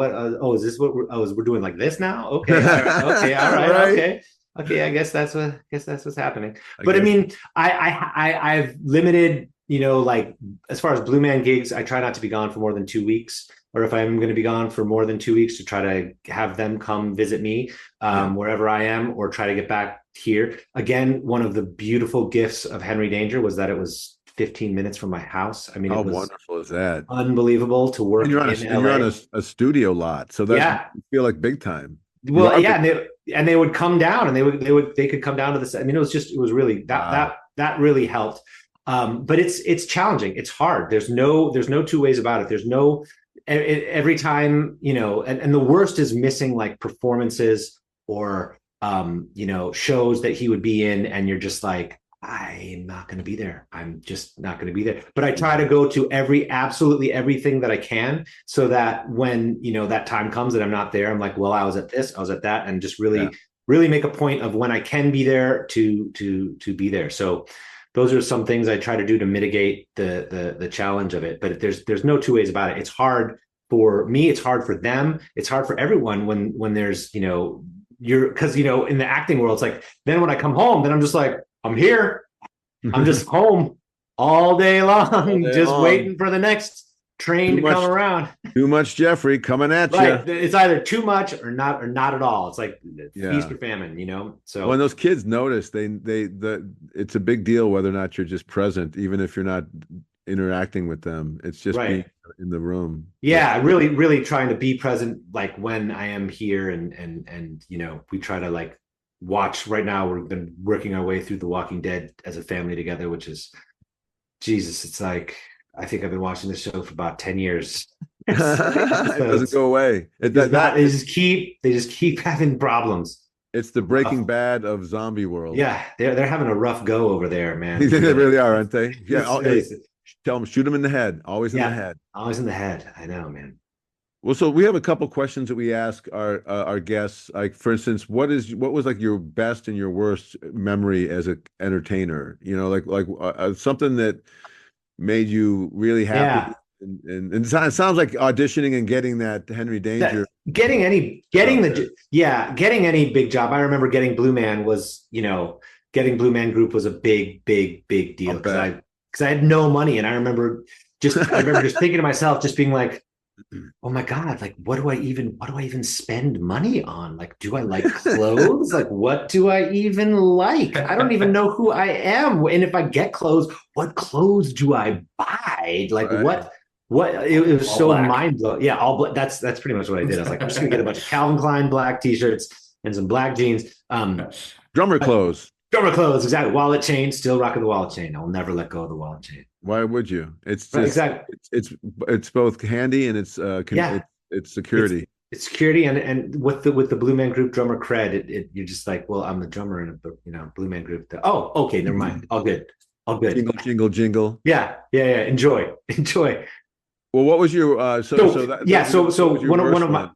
Speaker 1: is this what we're doing like this now? Okay. All right, okay. All right. Right. Okay. Okay. I guess that's what's happening. But I mean, I've limited, like as far as Blue Man gigs, I try not to be gone for more than 2 weeks. Or if I'm going to be gone for more than 2 weeks, to try to have them come visit me wherever I am, or try to get back here. Again, one of the beautiful gifts of Henry Danger was that it was 15 minutes from my house. I mean,
Speaker 3: how
Speaker 1: it was
Speaker 3: wonderful is that?
Speaker 1: Unbelievable to work in LA.
Speaker 3: You're on a studio lot, so you feel like big time.
Speaker 1: Well, yeah, and they would come down, and they could come down to the set. I mean, it was really that really helped. But it's challenging. It's hard. There's no two ways about it. There's no every time, and the worst is missing like performances or shows that he would be in, and you're just like, I'm not going to be there. I'm just not going to be there. But I try to go to absolutely everything that I can, so that when that time comes that I'm not there, I'm like, well, I was at this, I was at that, and just really make a point of when I can be there to be there. So those are some things I try to do to mitigate the challenge of it. But there's no two ways about it. It's hard for me. It's hard for them. It's hard for everyone when there's, because, in the acting world, it's like, then when I come home, then I'm just like, I'm here. I'm just home all day long, waiting for the next train to come around.
Speaker 3: Too much Jeffrey coming at you.
Speaker 1: It's either too much or not at all. It's like feast or famine, So
Speaker 3: when those kids notice, it's a big deal whether or not you're just present, even if you're not interacting with them. It's just being in the room.
Speaker 1: Yeah, really, really trying to be present, like when I am here, and we try to like watch. Right now, we've been working our way through The Walking Dead as a family together, which is Jesus. It's like I think I've been watching this show for about 10 years.
Speaker 3: It doesn't go away.
Speaker 1: They just keep having problems.
Speaker 3: It's the Breaking Bad of zombie world.
Speaker 1: Yeah, they're having a rough go over there, man.
Speaker 3: They really are, aren't they? Yeah. Tell them, shoot them in the head. Always in the head.
Speaker 1: Always in the head. I know, man.
Speaker 3: Well, so we have a couple questions that we ask our guests. Like, for instance, what was like your best and your worst memory as an entertainer? Something that made you really happy. Yeah. And it sounds like auditioning and getting that Henry Danger.
Speaker 1: Getting any big job. I remember getting Blue Man getting Blue Man Group was a big deal because I had no money, and I remember just thinking to myself, just being like, oh my God, like what do I even spend money on? Like, do I like clothes? Like, what do I even like? I don't even know who I am. And if I get clothes, what clothes do I buy? Like what it was all so mind blowing. Yeah, all black. That's pretty much what I did. I was like, I'm just gonna get a bunch of Calvin Klein black t-shirts and some black jeans.
Speaker 3: Drummer clothes.
Speaker 1: Drummer clothes, exactly. Wallet chain, still rocking the wallet chain. I'll never let go of the wallet chain.
Speaker 3: Why would you? It's just,
Speaker 1: exactly.
Speaker 3: It's both handy and it's security.
Speaker 1: It's security, and with the Blue Man Group drummer cred, you're just like, well, I'm the drummer in a Blue Man Group. Oh, okay, never mind. All good. Jingle,
Speaker 3: jingle, jingle.
Speaker 1: Yeah. Enjoy.
Speaker 3: Well, what was your
Speaker 1: one of my,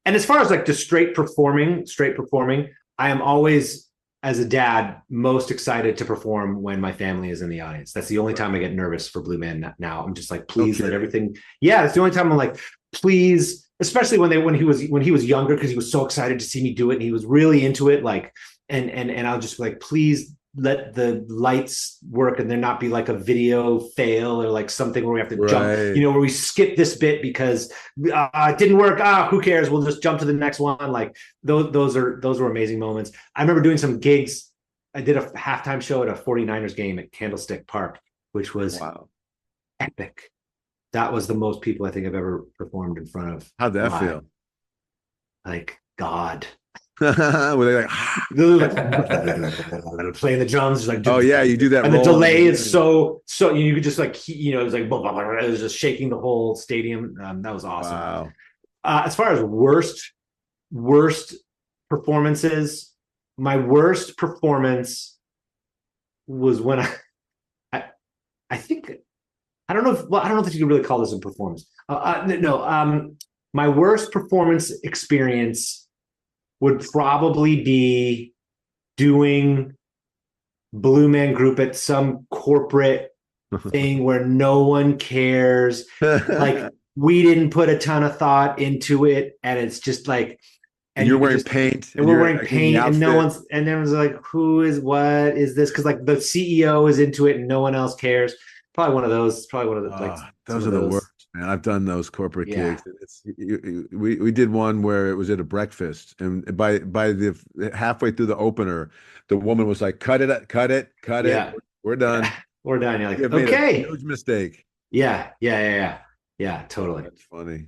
Speaker 1: and as far as like the straight performing, I am always, as a dad, most excited to perform when my family is in the audience. That's the only time I get nervous for Blue Man now. I'm just like, please let everything. Yeah, it's the only time I'm like, please, especially when he was younger, because he was so excited to see me do it and he was really into it. Like, and I'll just be like, please let the lights work and there not be like a video fail or like something where we have to jump, where we skip this bit because it didn't work. Who cares? We'll just jump to the next one. Like those were amazing moments. I remember doing some gigs. I did a halftime show at a 49ers game at Candlestick Park, which was epic. That was the most people I think I've ever performed in front of.
Speaker 3: How'd that feel?
Speaker 1: Like God.
Speaker 3: Were they like
Speaker 1: playing the drums, like,
Speaker 3: oh yeah, you do that,
Speaker 1: and the delay is so you could just like it's like blah, blah, blah, it was just shaking the whole stadium. That was awesome.
Speaker 3: Wow.
Speaker 1: As far as worst performances, my worst performance was when I think I don't know if you can really call this a performance. My worst performance experience would probably be doing Blue Man Group at some corporate thing where no one cares. Like, we didn't put a ton of thought into it, and it's just like,
Speaker 3: and you're wearing paint,
Speaker 1: and we're wearing paint, and everyone's like, what is this? Because like the CEO is into it and no one else cares. Probably one of those.
Speaker 3: Those are the worst. Man, I've done those corporate gigs. We did one where it was at a breakfast, and by the halfway through the opener, the woman was like, "Cut it, we're done,
Speaker 1: we're done." You're like, okay,
Speaker 3: huge mistake.
Speaker 1: Yeah, totally.
Speaker 3: That's funny.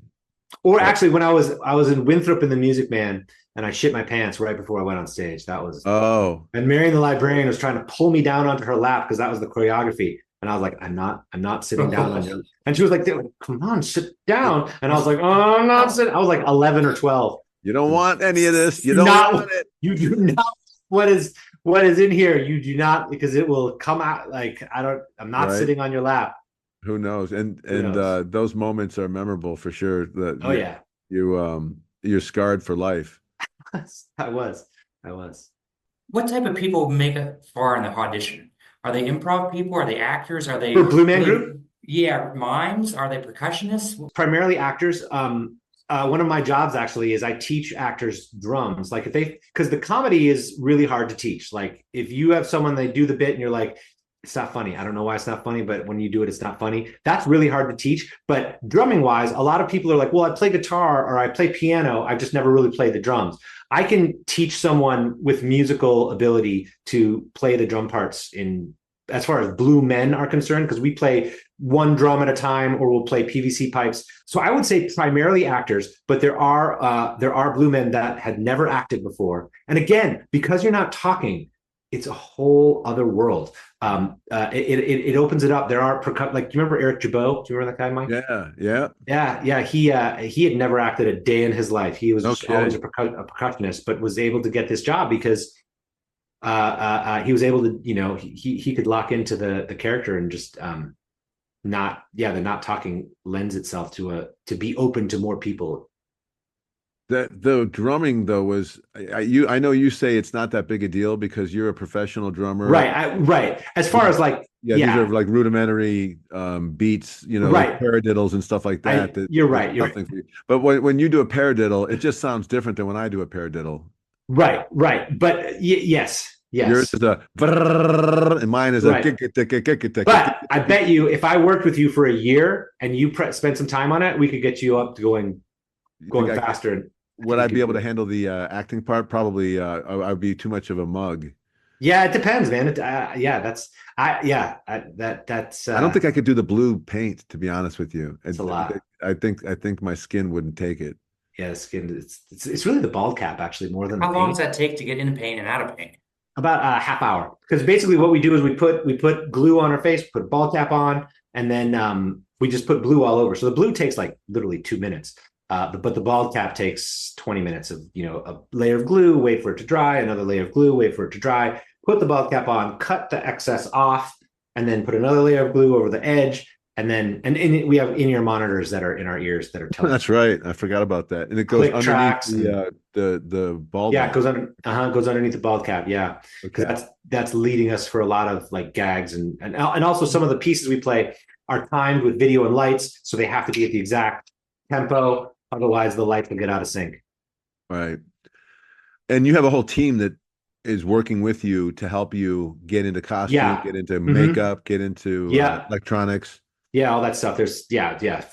Speaker 1: Or actually, when I was in Winthrop in the Music Man, and I shit my pants right before I went on stage. That was and Marion the librarian was trying to pull me down onto her lap because that was the choreography. And I was like, I'm not sitting down on you. And she was like, come on, sit down. And I was like, oh, I'm not sitting. I was like 11 or 12.
Speaker 3: You don't want any of this. You don't want it.
Speaker 1: You do not. What is in here? You do not, because it will come out. Like, I'm not sitting on your lap.
Speaker 3: Who knows? And those moments are memorable for sure. You're scarred for life.
Speaker 1: I was.
Speaker 4: What type of people make it far in the audition? Are they improv people? Are they actors? Are they
Speaker 1: for Blue Man Group?
Speaker 4: Yeah, mimes. Are they percussionists?
Speaker 1: Primarily actors. One of my jobs actually is I teach actors drums. Like because the comedy is really hard to teach. Like if you have someone, they do the bit and you're like, it's not funny. I don't know why it's not funny, but when you do it, it's not funny. That's really hard to teach. But drumming wise, a lot of people are like, well, I play guitar or I play piano. I've just never really played the drums. I can teach someone with musical ability to play the drum parts as far as Blue Men are concerned, because we play one drum at a time, or we'll play PVC pipes. So I would say primarily actors, but there are blue men that had never acted before. And again, because you're not talking, it's a whole other world. It opens it up. There are like, do you remember Eric Jabot? Do you remember that guy, Mike?
Speaker 3: Yeah.
Speaker 1: He had never acted a day in his life. He was just always a percussionist, but was able to get this job because he was able to, he could lock into the character and just the not talking lends itself to be open to more people.
Speaker 3: The drumming though was I know you say it's not that big a deal because you're a professional drummer,
Speaker 1: right? As far as like
Speaker 3: these are like rudimentary beats, like paradiddles and stuff like that.
Speaker 1: You're right.
Speaker 3: But when you do a paradiddle, it just sounds different than when I do a paradiddle.
Speaker 1: Right. But yes.
Speaker 3: Yours is a and mine is a
Speaker 1: But I bet you if I worked with you for a year and you spent some time on it, we could get you up to going faster.
Speaker 3: Would I be able to handle the acting part? Probably I'd be too much of a mug.
Speaker 1: Yeah, it depends, man. I
Speaker 3: don't think I could do the blue paint, to be honest with you.
Speaker 1: It's a lot.
Speaker 3: I think my skin wouldn't take it.
Speaker 1: Yeah, the skin. It's really the bald cap actually more than.
Speaker 4: How long does that take to get into paint and out of paint?
Speaker 1: About a half hour. Because basically what we do is we put glue on our face, put a bald cap on, and then we just put blue all over. So the blue takes like literally 2 minutes. But the bald cap takes 20 minutes of, a layer of glue, wait for it to dry, another layer of glue, wait for it to dry, put the bald cap on, cut the excess off, and then put another layer of glue over the edge. And then, we have in-ear monitors that are in our ears that are telling.
Speaker 3: That's right. I forgot about that. And it goes underneath the bald.
Speaker 1: Yeah, it goes underneath the bald cap. Yeah, because that's leading us for a lot of like gags and also some of the pieces we play are timed with video and lights, so they have to be at the exact tempo. Otherwise, the lights will get out of sync.
Speaker 3: Right. And you have a whole team that is working with you to help you get into costume, get into makeup, get into electronics. Yeah,
Speaker 1: all that stuff. There's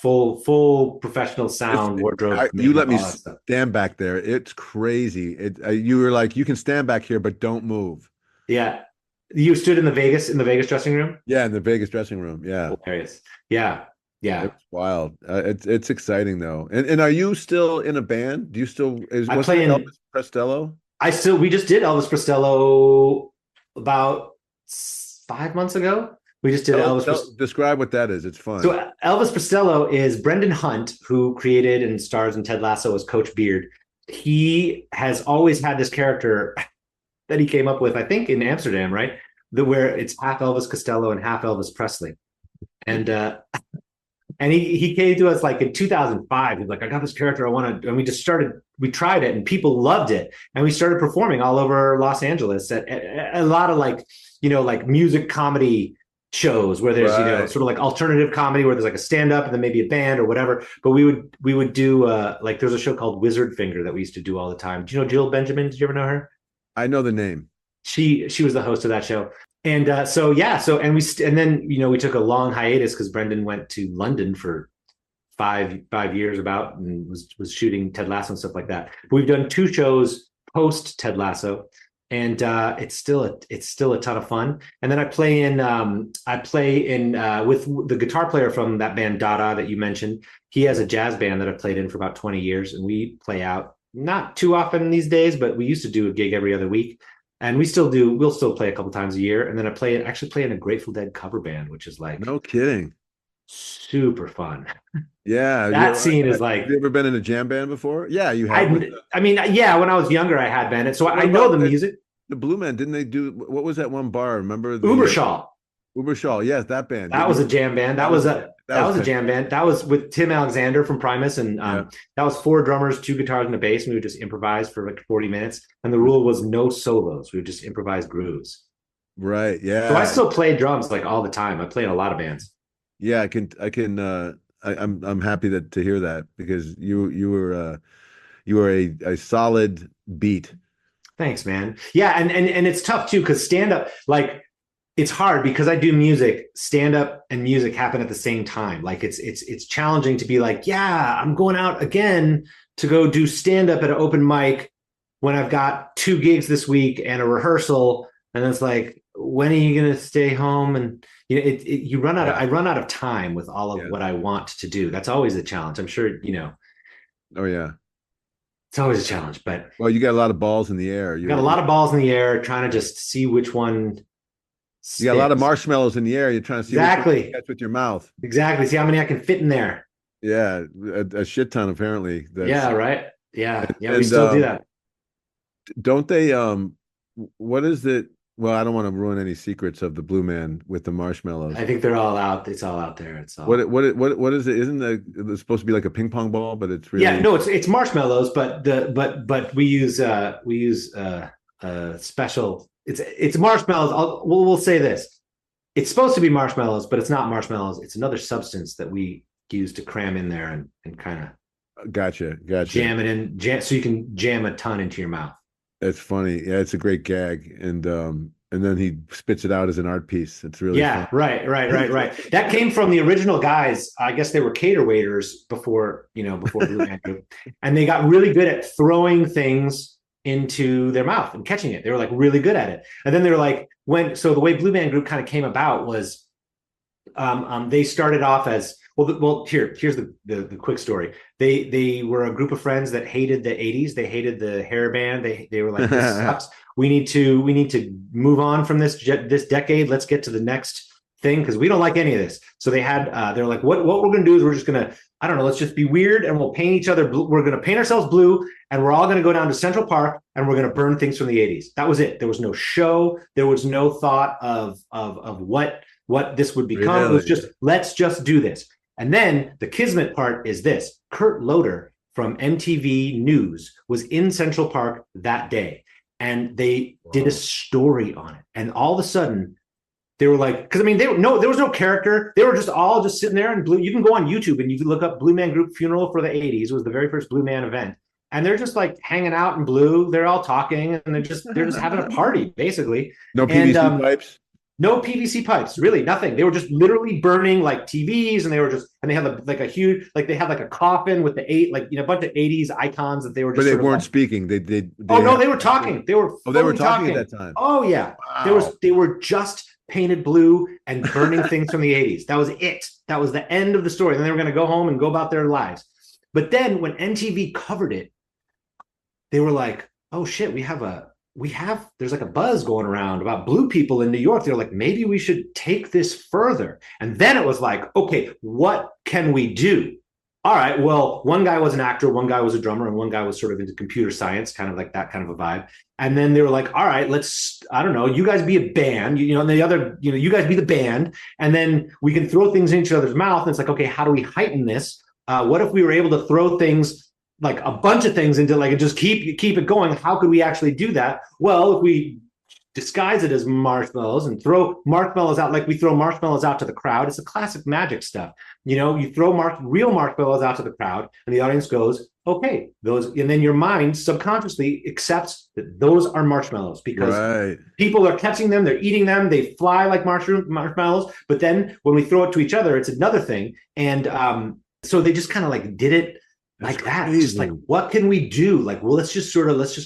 Speaker 1: full professional sound, wardrobe.
Speaker 3: You let me stand back there. It's crazy. You were like, you can stand back here, but don't move.
Speaker 1: Yeah. You stood in the Vegas dressing room?
Speaker 3: Yeah, in the Vegas dressing room. Yeah.
Speaker 1: Hilarious. Yeah.
Speaker 3: It's wild. It's exciting though. And are you still in a band? Do you still Elvis Costello?
Speaker 1: We just did Elvis Costello about 5 months ago. We just did
Speaker 3: describe what that is. It's fun.
Speaker 1: So Elvis Costello is Brendan Hunt, who created and stars in Ted Lasso as Coach Beard. He has always had this character that he came up with, I think, in Amsterdam, right? Where it's half Elvis Costello and half Elvis Presley. And he came to us like in 2005. He's like, I got this character I want to, and we tried it and people loved it. And we started performing all over Los Angeles at a lot of like music comedy shows where there's, sort of like alternative comedy where there's like a stand-up and then maybe a band or whatever. But we would do like, there's a show called Wizard Finger that we used to do all the time. Do you know Jill Benjamin? Did you ever know her?
Speaker 3: I know the name.
Speaker 1: She was the host of that show. And then we took a long hiatus because Brendan went to London for five years and was shooting Ted Lasso and stuff like that. But we've done 2 shows post Ted Lasso, and it's still a ton of fun. And then I play in with the guitar player from that band Dada that you mentioned. He has a jazz band that I've played in for about 20 years, and we play out not too often these days, but we used to do a gig every other week. And we'll still play a couple times a year. And then I actually play in a Grateful Dead cover band, which is like,
Speaker 3: no kidding,
Speaker 1: super fun.
Speaker 3: Yeah.
Speaker 1: That scene is like,
Speaker 3: have you ever been in a jam band before? Yeah, you have.
Speaker 1: When I was younger, I had been. And so I know the music.
Speaker 3: The Blue Men, didn't they do, what was that one bar? Remember?
Speaker 1: Ubershaw.
Speaker 3: Yes, that band.
Speaker 1: That was a jam band. That was a jam band. That was with Tim Alexander from Primus. And that was 4 drummers, 2 guitars, and a bass. And we would just improvise for like 40 minutes. And the rule was no solos. We would just improvise grooves.
Speaker 3: Right. Yeah.
Speaker 1: So I still play drums like all the time. I play in a lot of bands.
Speaker 3: Yeah, I'm happy to hear that because you were a solid beat.
Speaker 1: Thanks, man. Yeah. And it's tough too, because stand-up, like, it's hard because I do music, stand up and music happen at the same time. Like it's challenging to be like, yeah, I'm going out again to go do stand up at an open mic when I've got 2 gigs this week and a rehearsal. And it's like, when are you going to stay home? And you run out of,
Speaker 3: Yeah.
Speaker 1: I run out of time with all of
Speaker 3: Yeah.
Speaker 1: what I want to do. That's always a challenge. I'm sure,
Speaker 3: Oh yeah.
Speaker 1: it's always a challenge, but
Speaker 3: Well, you got a lot of balls in the air.
Speaker 1: I got a lot of balls in the air trying to just see which one
Speaker 3: You got a lot of
Speaker 1: sticks.
Speaker 3: marshmallows in the air. You're trying to see which one you
Speaker 1: Exactly.
Speaker 3: catch with your mouth.
Speaker 1: Exactly. See how many I can fit in there.
Speaker 3: Yeah, a shit ton apparently.
Speaker 1: Yeah, right. Yeah. Yeah, we
Speaker 3: And
Speaker 1: still do that.
Speaker 3: don't they what is it? Well, I don't want to ruin any secrets of the Blue Man with the marshmallows.
Speaker 1: I think they're all out. It's all out there. It's all.
Speaker 3: What is it? Isn't it's supposed to be like a ping pong ball, but it's
Speaker 1: Yeah,
Speaker 3: really
Speaker 1: no, it's marshmallows, but but we use special. It's marshmallows. We'll say this. It's supposed to be marshmallows, but it's not marshmallows. It's another substance that we use to cram in there and kind of
Speaker 3: gotcha.
Speaker 1: jam it in, so you can jam a ton into your mouth.
Speaker 3: It's funny. Yeah, it's a great gag. And then he spits it out as an art piece. It's really
Speaker 1: Yeah,
Speaker 3: fun.
Speaker 1: right. That came from the original guys. I guess they were cater waiters before Blue Man Group, and they got really good at throwing things into their mouth and catching it. They were like really good at it. And then they were like, so the way Blue Man Group kind of came about was they started off as here's the quick story. They were a group of friends that hated the 80s. They hated the hair band. They were like, this sucks. We need to move on from this decade. Let's get to the next thing because we don't like any of this. So they're like, what we're going to do is we're just going to, I don't know, let's just be weird and we'll paint each other blue. We're going to paint ourselves blue and we're all going to go down to Central Park and we're going to burn things from the 80s. That was it. There was no show. There was no thought of what this would become. Really? It was just, let's just do this. And then the kismet part is this. Kurt Loder from MTV News was in Central Park that day. And they did a story on it. And all of a sudden, they were like, because I mean, there was no character. They were just all just sitting there in blue. You can go on YouTube and you can look up Blue Man Group funeral for the 80s. It was the very first Blue Man event. And they're just like hanging out in blue. They're all talking and they're just having a party, basically.
Speaker 3: No PVC pipes.
Speaker 1: No PVC pipes, really nothing. They were just literally burning like TVs, and they had a huge, like they had like a coffin with a bunch of 80s icons that they were just.
Speaker 3: But they weren't speaking. They
Speaker 1: no, they were talking. They were.
Speaker 3: They were talking at that time.
Speaker 1: Oh yeah, wow. They were just painted blue and burning things from the 80s. That was it. That was the end of the story. Then they were going to go home and go about their lives. But then when MTV covered it, they were like, "Oh shit, there's like a buzz going around about blue people in New York." They're like, maybe we should take this further. And then it was like, okay, what can we do? All right, well, one guy was an actor, one guy was a drummer, and one guy was sort of into computer science, kind of like that kind of a vibe. And then they were like, all right, I don't know, you guys be a band, and the other, you guys be the band, and then we can throw things in each other's mouth. And it's like, okay, how do we heighten this? What if we were able to throw things, like a bunch of things into and just keep it going? How could we actually do that? Well, if we disguise it as marshmallows and throw marshmallows out like we throw marshmallows out to the crowd. It's a classic magic stuff. You throw real marshmallows out to the crowd and the audience goes, okay, those, and then your mind subconsciously accepts that those are marshmallows because people are catching them, they're eating them, they fly like marshmallows. But then when we throw it to each other, it's another thing. And so they just kind of like did it like that. It's just like, what can we do? Like, well, let's just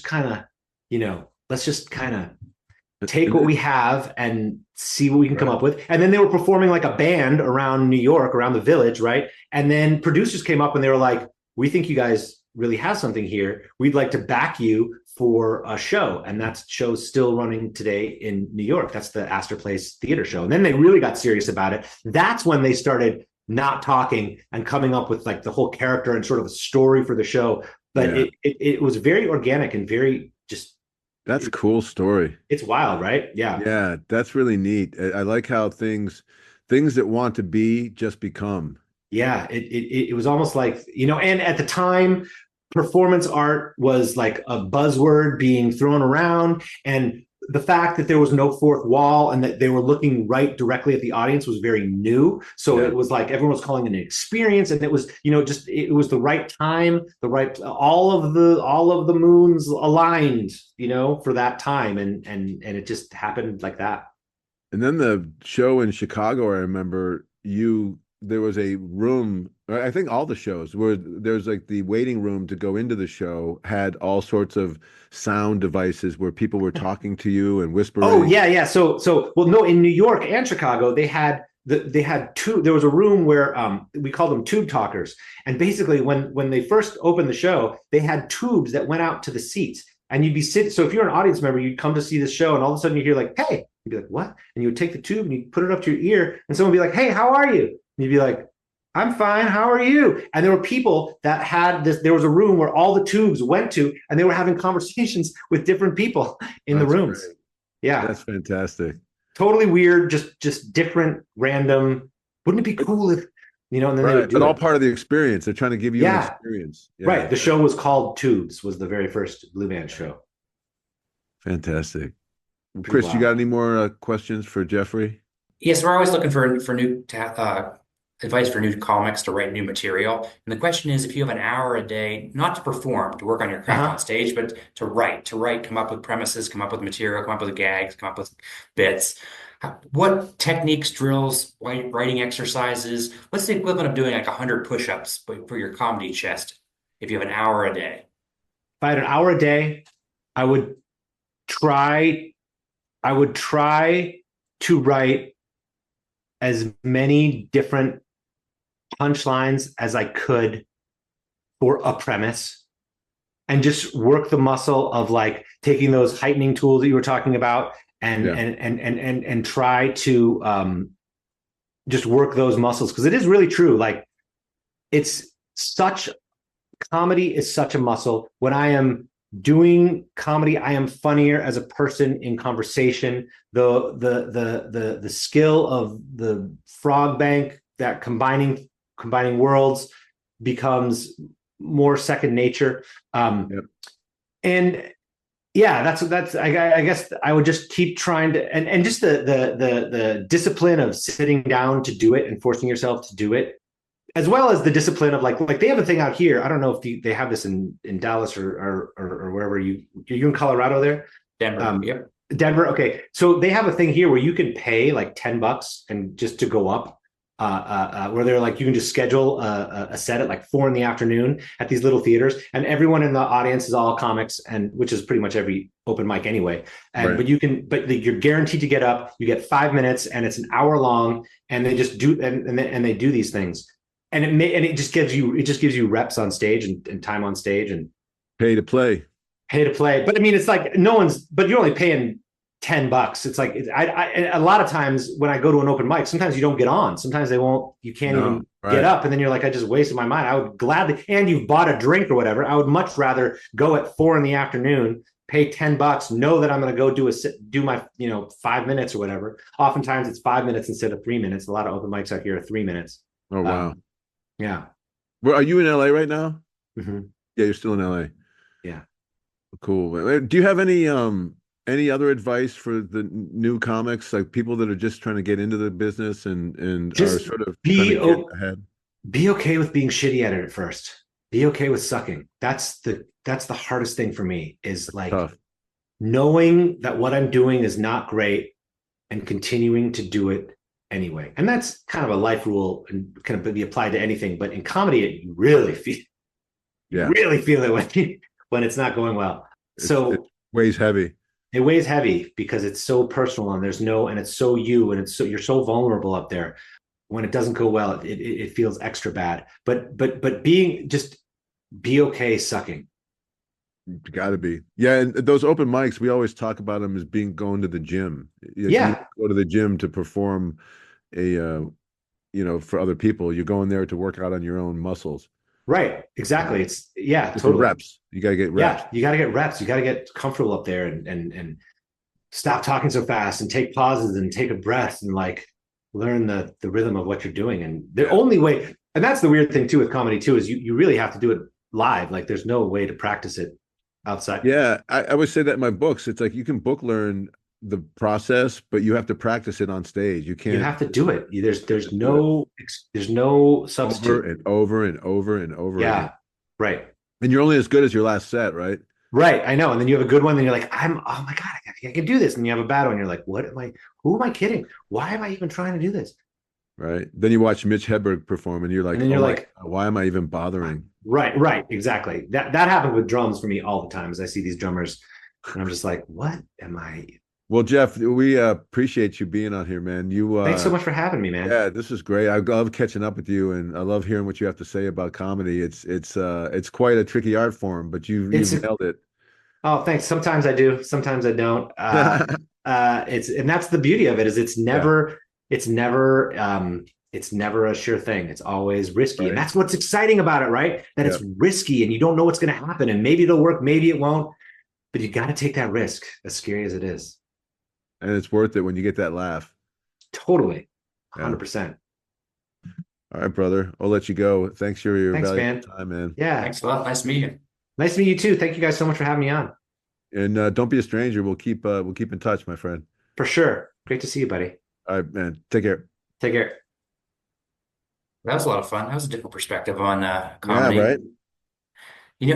Speaker 1: kind of take what we have and see what we can come up with. And then they were performing like a band around New York, around the Village, right? And then producers came up and they were like, we think you guys really have something here. We'd like to back you for a show. And that show's still running today in New York. That's the Astor Place Theater show. And then they really got serious about it. That's when they started not talking and coming up with like the whole character and sort of a story for the show. But it was very organic and very just.
Speaker 3: That's a cool story.
Speaker 1: It's wild, right? Yeah.
Speaker 3: Yeah, that's really neat. I like how things that want to be just become.
Speaker 1: Yeah, it was almost like, and at the time, performance art was like a buzzword being thrown around. And the fact that there was no fourth wall and that they were looking right directly at the audience was very new. So it was like everyone was calling it an experience, and it was, it was the right time, all of the moons aligned, for that time, and it just happened like that.
Speaker 3: And then the show in Chicago, I remember you there was a room, I think all the shows where there's like the waiting room to go into the show had all sorts of sound devices where people were talking to you and
Speaker 1: Oh
Speaker 3: whispering.
Speaker 1: yeah, yeah. Well, no, in New York and Chicago, they had two. There was a room where we called them tube talkers, and basically when they first opened the show, they had tubes that went out to the seats, and you'd be sitting. So if you're an audience member, you'd come to see the show, and all of a sudden you hear like, "Hey," you'd be like, "What?" And you would take the tube and you put it up to your ear, and someone would be like, "Hey, how are you?" And you'd be like, "I'm fine. How are you?" And there were people that had this. There was a room where all the tubes went to, and they were having conversations with different people in the
Speaker 3: That's
Speaker 1: rooms.
Speaker 3: great.
Speaker 1: Yeah,
Speaker 3: That's fantastic.
Speaker 1: totally weird, just different, random. Wouldn't it be cool if, and then they would
Speaker 3: Right.
Speaker 1: do
Speaker 3: But all
Speaker 1: it.
Speaker 3: part of the experience. They're trying to give you an
Speaker 1: Yeah,
Speaker 3: experience.
Speaker 1: right.
Speaker 3: Yeah.
Speaker 1: The show was called Tubes, was the very first Blue Band show.
Speaker 3: Fantastic.
Speaker 1: Pretty
Speaker 3: Chris, you
Speaker 1: wild.
Speaker 3: got any more questions for Jeffrey?
Speaker 4: Yes, we're always looking for new advice for new comics to write new material. And the question is, if you have an hour a day, not to perform, to work on your craft on
Speaker 1: Uh-huh.
Speaker 4: stage, but to write, come up with premises, come up with material, come up with gags, come up with bits. What techniques, drills, writing exercises? What's the equivalent of doing like 100 push-ups for your comedy chest if you have an hour a day?
Speaker 1: If I had an hour a day, I would try, I would try to write as many different punchlines as I could for a premise and just work the muscle of like taking those heightening tools that you were talking about and
Speaker 3: Yeah.
Speaker 1: and try to just work those muscles because it is really true. Like it's such comedy is such a muscle. When I am doing comedy, I am funnier as a person in conversation. The skill of the frog bank that combining worlds becomes more second nature.
Speaker 3: Yep.
Speaker 1: And yeah, that's I guess I would just keep trying to and just the discipline of sitting down to do it and forcing yourself to do it, as well as the discipline of like they have a thing out here. I don't know if they have this in Dallas or wherever you're in Colorado there.
Speaker 4: Denver. Yep.
Speaker 1: Denver. Okay, so they have a thing here where you can pay like $10 and just to go up. Where they're like you can just schedule a set at like 4 p.m. at these little theaters, and everyone in the audience is all comics, and which is pretty much every open mic anyway. And
Speaker 3: Right.
Speaker 1: but you're guaranteed to get up. You get 5 minutes, and it's an hour long, and they just do and they do these things, and it just gives you reps on stage and time on stage and
Speaker 3: Pay to play.
Speaker 1: pay to play. But I mean, it's like but you're only paying $10. It's like a lot of times when I go to an open mic, sometimes you don't get on. Sometimes you can't
Speaker 3: No.
Speaker 1: even get
Speaker 3: Right.
Speaker 1: up, and then you're like, I just wasted my mind. I would gladly, and you've bought a drink or whatever. I would much rather go at 4 p.m, pay $10, know that I'm going to go do my 5 minutes or whatever. Oftentimes it's 5 minutes instead of 3 minutes. A lot of open mics out here are 3 minutes.
Speaker 3: Oh, wow.
Speaker 1: Yeah.
Speaker 3: Well, are you in LA right now?
Speaker 1: Mhm.
Speaker 3: Yeah, you're still in LA.
Speaker 1: Yeah.
Speaker 3: Cool. Do you have any other advice for the new comics, like people that are just trying to get into the business and are
Speaker 1: Just
Speaker 3: sort of trying
Speaker 1: be
Speaker 3: to get ahead?
Speaker 1: be okay with being shitty at it at first. Be okay with sucking. That's the hardest thing for me is like
Speaker 3: Tough.
Speaker 1: knowing that what I'm doing is not great and continuing to do it anyway. And that's kind of a life rule and can be applied to anything. But in comedy, you really feel
Speaker 3: Yeah.
Speaker 1: it when it's not going well. So
Speaker 3: It weighs heavy.
Speaker 1: it weighs heavy because it's so personal and and it's so you and you're so vulnerable up there. When it doesn't go well, it feels extra bad. But be okay sucking.
Speaker 3: Got to be. Yeah, and those open mics, we always talk about them as going to the gym. You
Speaker 1: Yeah,
Speaker 3: go to the gym to perform for other people. You're going there to work out on your own muscles.
Speaker 1: right. Exactly. It's totally.
Speaker 3: Reps. You got to get reps.
Speaker 1: Yeah, you got to get reps. You got to get comfortable up there and stop talking so fast and take pauses and take a breath and like learn the rhythm of what you're doing. And the only way, and that's the weird thing too with comedy too, is you really have to do it live. Like there's no way to practice it outside.
Speaker 3: Yeah, I would say that in my books, it's like you can book learn the process, but you have to practice it on stage. You
Speaker 1: You
Speaker 3: can't
Speaker 1: have to do it. There's no substitute.
Speaker 3: over and over and over and over
Speaker 1: Yeah,
Speaker 3: again.
Speaker 1: right.
Speaker 3: And you're only as good as your last set, right?
Speaker 1: Right, I know. And then you have a good one, then you're like, oh my God, I can do this. And you have a bad one, you're like, who am I kidding? Why am I even trying to do this?
Speaker 3: Right. Then you watch Mitch Hedberg perform and you're
Speaker 1: And
Speaker 3: like,
Speaker 1: then
Speaker 3: oh
Speaker 1: you're
Speaker 3: my
Speaker 1: like,
Speaker 3: God, why am I even bothering?
Speaker 1: right, exactly. That happens with drums for me all the time as I see these drummers, and I'm just like, what am I?
Speaker 3: Well, Jeff, we appreciate you being on here, man. You
Speaker 1: Thanks so much for having me, man.
Speaker 3: yeah, this is great. I love catching up with you and I love hearing what you have to say about comedy. It's quite a tricky art form, but
Speaker 1: It's
Speaker 3: you've nailed it.
Speaker 1: Oh, thanks. Sometimes I do, sometimes I don't. It's and that's the beauty of it is
Speaker 3: Yeah,
Speaker 1: it's never a sure thing. It's always risky. And
Speaker 3: right.
Speaker 1: that's what's exciting about it, right? That
Speaker 3: Yeah.
Speaker 1: it's risky and you don't know what's going to happen. And maybe it'll work, maybe it won't. But you got to take that risk, as scary as it is.
Speaker 3: And it's worth it when you get that laugh.
Speaker 1: Totally.
Speaker 3: Yeah.
Speaker 1: 100%.
Speaker 3: All right, brother. I'll let you go. Thanks for your
Speaker 1: Thanks,
Speaker 3: valuable
Speaker 1: man.
Speaker 3: time, man.
Speaker 1: Yeah.
Speaker 4: Thanks a lot. Nice to meet you.
Speaker 1: Nice to meet you too. Thank you guys so much for having me on.
Speaker 3: And don't be a stranger. We'll keep in touch, my friend.
Speaker 1: For sure. Great to see you, buddy.
Speaker 3: All right, man. Take care.
Speaker 1: Take care.
Speaker 4: That was a lot of fun. That was a different perspective on
Speaker 3: Yeah,
Speaker 4: comedy.
Speaker 3: right.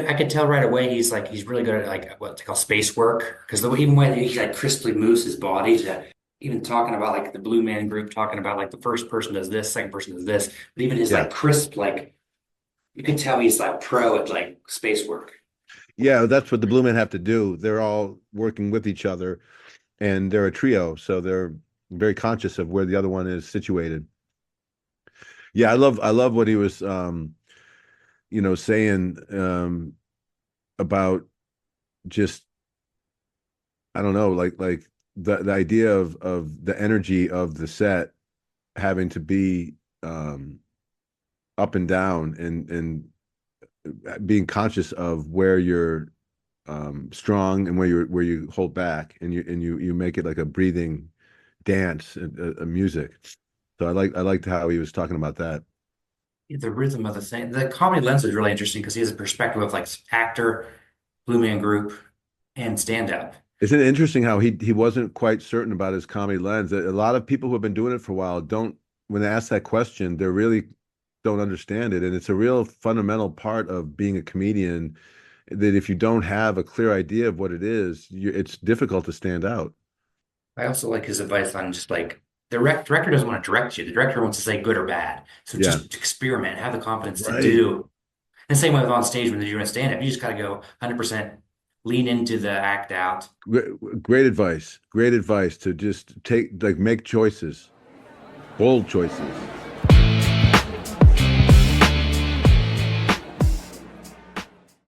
Speaker 4: I could tell right away he's really good at like what they call space work because even when he like crisply moves his body to even talking about like the Blue Man Group, talking about like the first person does this, second person does this, but even his
Speaker 3: Yeah.
Speaker 4: like crisp, like you can tell he's like pro at like space work.
Speaker 3: Yeah, that's what the Blue Men have to do. They're all working with each other and they're a trio, so they're very conscious of where the other one is situated. Yeah, I love what he was saying about just I don't know, like the idea of the energy of the set having to be up and down and being conscious of where you're strong and where you hold back and you make it like a breathing dance, a music. So I liked how he was talking about that.
Speaker 4: The rhythm of the thing. The comedy lens is really interesting because he has a perspective of like actor, Blue Man Group, and stand up.
Speaker 3: Isn't it interesting how he wasn't quite certain about his comedy lens? A lot of people who have been doing it for a while don't, when they ask that question, they really don't understand it. And it's a real fundamental part of being a comedian that if you don't have a clear idea of what it is, it's difficult to stand out.
Speaker 4: I also like his advice on just like the director doesn't want to direct you. The director wants to say good or bad. So
Speaker 3: Yeah.
Speaker 4: just experiment, have the confidence to
Speaker 3: Right.
Speaker 4: do. And same way with on stage when you're doing a stand up, you just got to go 100% lean into the act out.
Speaker 3: Great advice. Great advice to just make choices, bold choices.